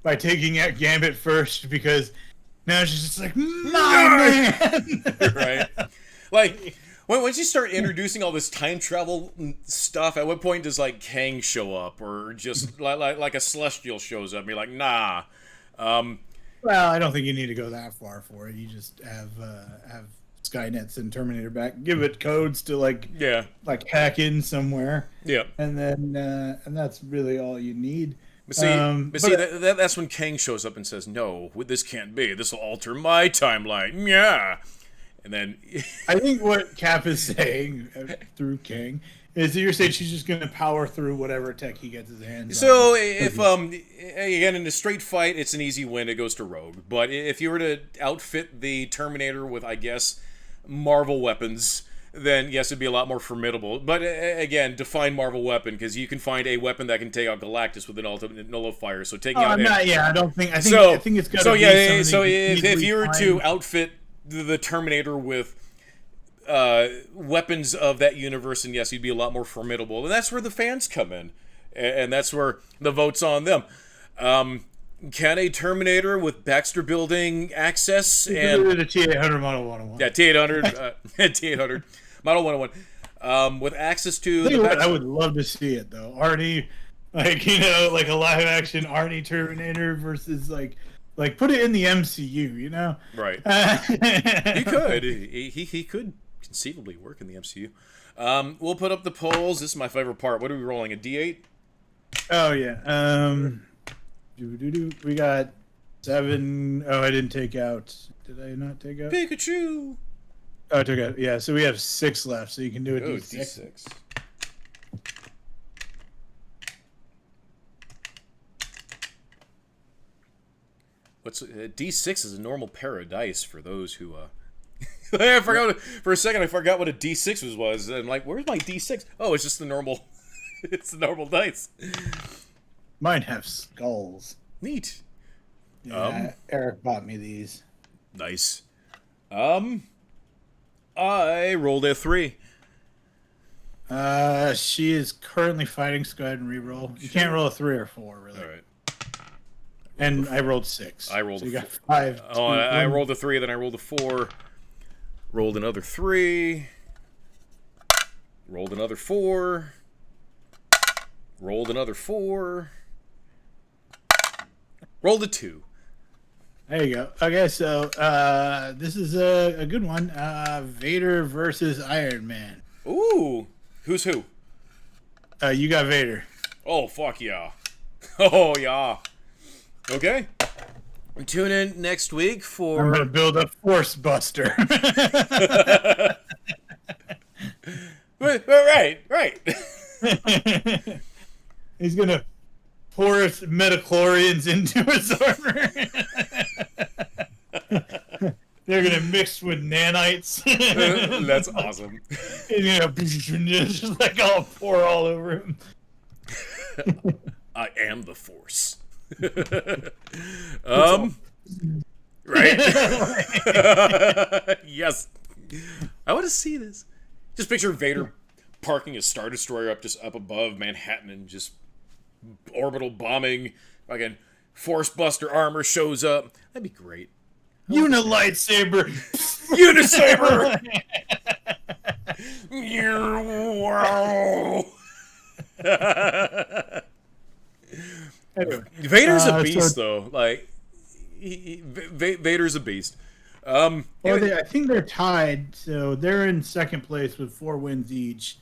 by taking out Gambit first, because now she's just like, my man!
Right. Like, once you start introducing all this time travel stuff, at what point does, like, Kang show up? Or just, like a Celestial shows up and you're like, nah.
Well, I don't think you need to go that far for it. You just have Skynets and Terminator back. Give it codes to, like hack in somewhere.
Yeah.
And then, and that's really all you need.
But see, that's when Kang shows up and says, no, this can't be. This will alter my timeline. Yeah. And then
I think what Cap is saying through Kang is that you're saying she's just going to power through whatever tech he gets his hands on.
So if again, in a straight fight, it's an easy win. It goes to Rogue. But if you were to outfit the Terminator with, I guess, Marvel weapons, then yes, it'd be a lot more formidable. But again, define Marvel weapon, because you can find a weapon that can take out Galactus with an ultimate nullifier. So taking out.
I don't think. I think it's got to be.
So if you were to outfit the Terminator with weapons of that universe, and yes, he'd be a lot more formidable. And that's where the fans come in, and that's where the vote's on them. Can a Terminator with Baxter Building access and
the T800 Model 101?
Yeah, T800, T800 Model 101, with access to
the Baxter. I would love to see it though, Arnie, like like a live action Arnie Terminator versus like put it in the MCU,
Right. He could. He could conceivably work in the MCU. We'll put up the polls. This is my favorite part. What are we rolling? A D8?
Oh yeah. We got 7. Oh, I didn't take out. Did I not take out?
Pikachu.
Oh, I took out. Yeah. So we have 6 left. So you can do a D6.
What's D6 is a normal pair of dice for those who. I forgot for a second. I forgot what a D6 was. And I'm like, where's my D6? Oh, it's just the normal. It's normal dice.
Mine have skulls.
Neat.
Yeah, Eric bought me these.
Nice. I rolled a 3.
She is currently fighting, so go ahead and re-roll. You can't roll a 3 or 4, really.
All right.
And I rolled 6.
I rolled
so you got 5.
Oh, I rolled a 3, then I rolled a 4. Rolled another 3. Rolled another 4. Rolled another 4. Rolled a 2.
There you go. Okay, so this is a good one. Vader versus Iron Man.
Ooh. Who's who?
You got Vader.
Oh, fuck yeah. Oh, yeah. Okay. Tune in next week for...
I'm going to build a Force Buster.
Right.
He's going to pour his metachlorians into his armor. They're going to mix with nanites.
That's awesome.
And, just like all pour all over him.
I am the Force. Right? Yes. I want to see this. Just picture Vader parking a Star Destroyer up above Manhattan and just orbital bombing. Again, Force Buster armor shows up. That'd be great.
Lightsaber.
Unisaber!
Anyway,
Vader's a beast, though. Like, Vader's a beast.
I think they're tied, so they're in second place with 4 wins each.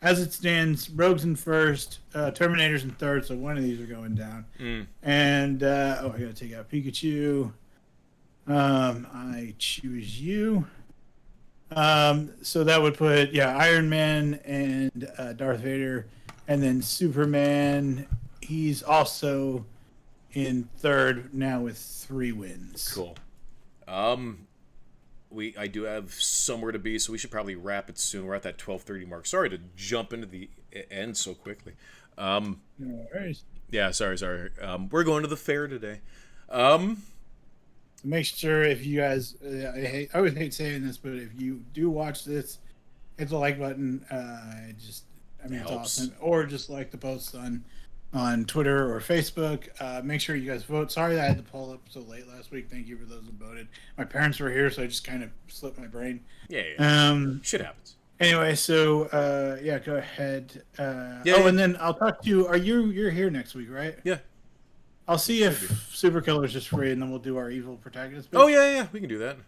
As it stands, Rogue's in first, Terminator's in third, so one of these are going down. And I gotta take out Pikachu. I choose you. So that would put Iron Man and Darth Vader, and then Superman. He's also in third now with 3 wins.
Cool. I do have somewhere to be, so we should probably wrap it soon. We're at that 12:30 mark. Sorry to jump into the end so quickly.
No worries.
Yeah, sorry. We're going to the fair today.
Make sure if you guys, I always hate saying this, but if you do watch this, hit the like button. It's awesome. Or just like the posts on Twitter or Facebook. Make sure you guys vote. Sorry that I had to pull up so late last week. Thank you for those who voted. My parents were here, so I just kind of slipped my brain.
Yeah. Shit happens.
Anyway, so go ahead.
Yeah.
And then I'll talk to you. You're here next week, right?
Yeah.
I'll see if Super Killer's just free, and then we'll do our evil protagonist.
Oh yeah, we can do that.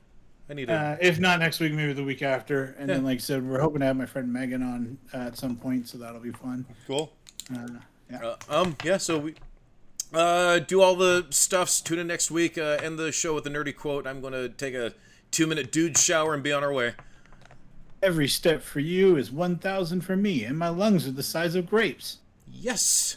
I need to.
If not next week, maybe the week after. And then, like I said, we're hoping to have my friend Megan on at some point, so that'll be fun.
Cool.
Yeah.
So we do all the stuffs. Tune in next week. End the show with a nerdy quote. I'm going to take a 2-minute dude shower and be on our way.
Every step for you is 1,000 for me, and my lungs are the size of grapes.
Yes.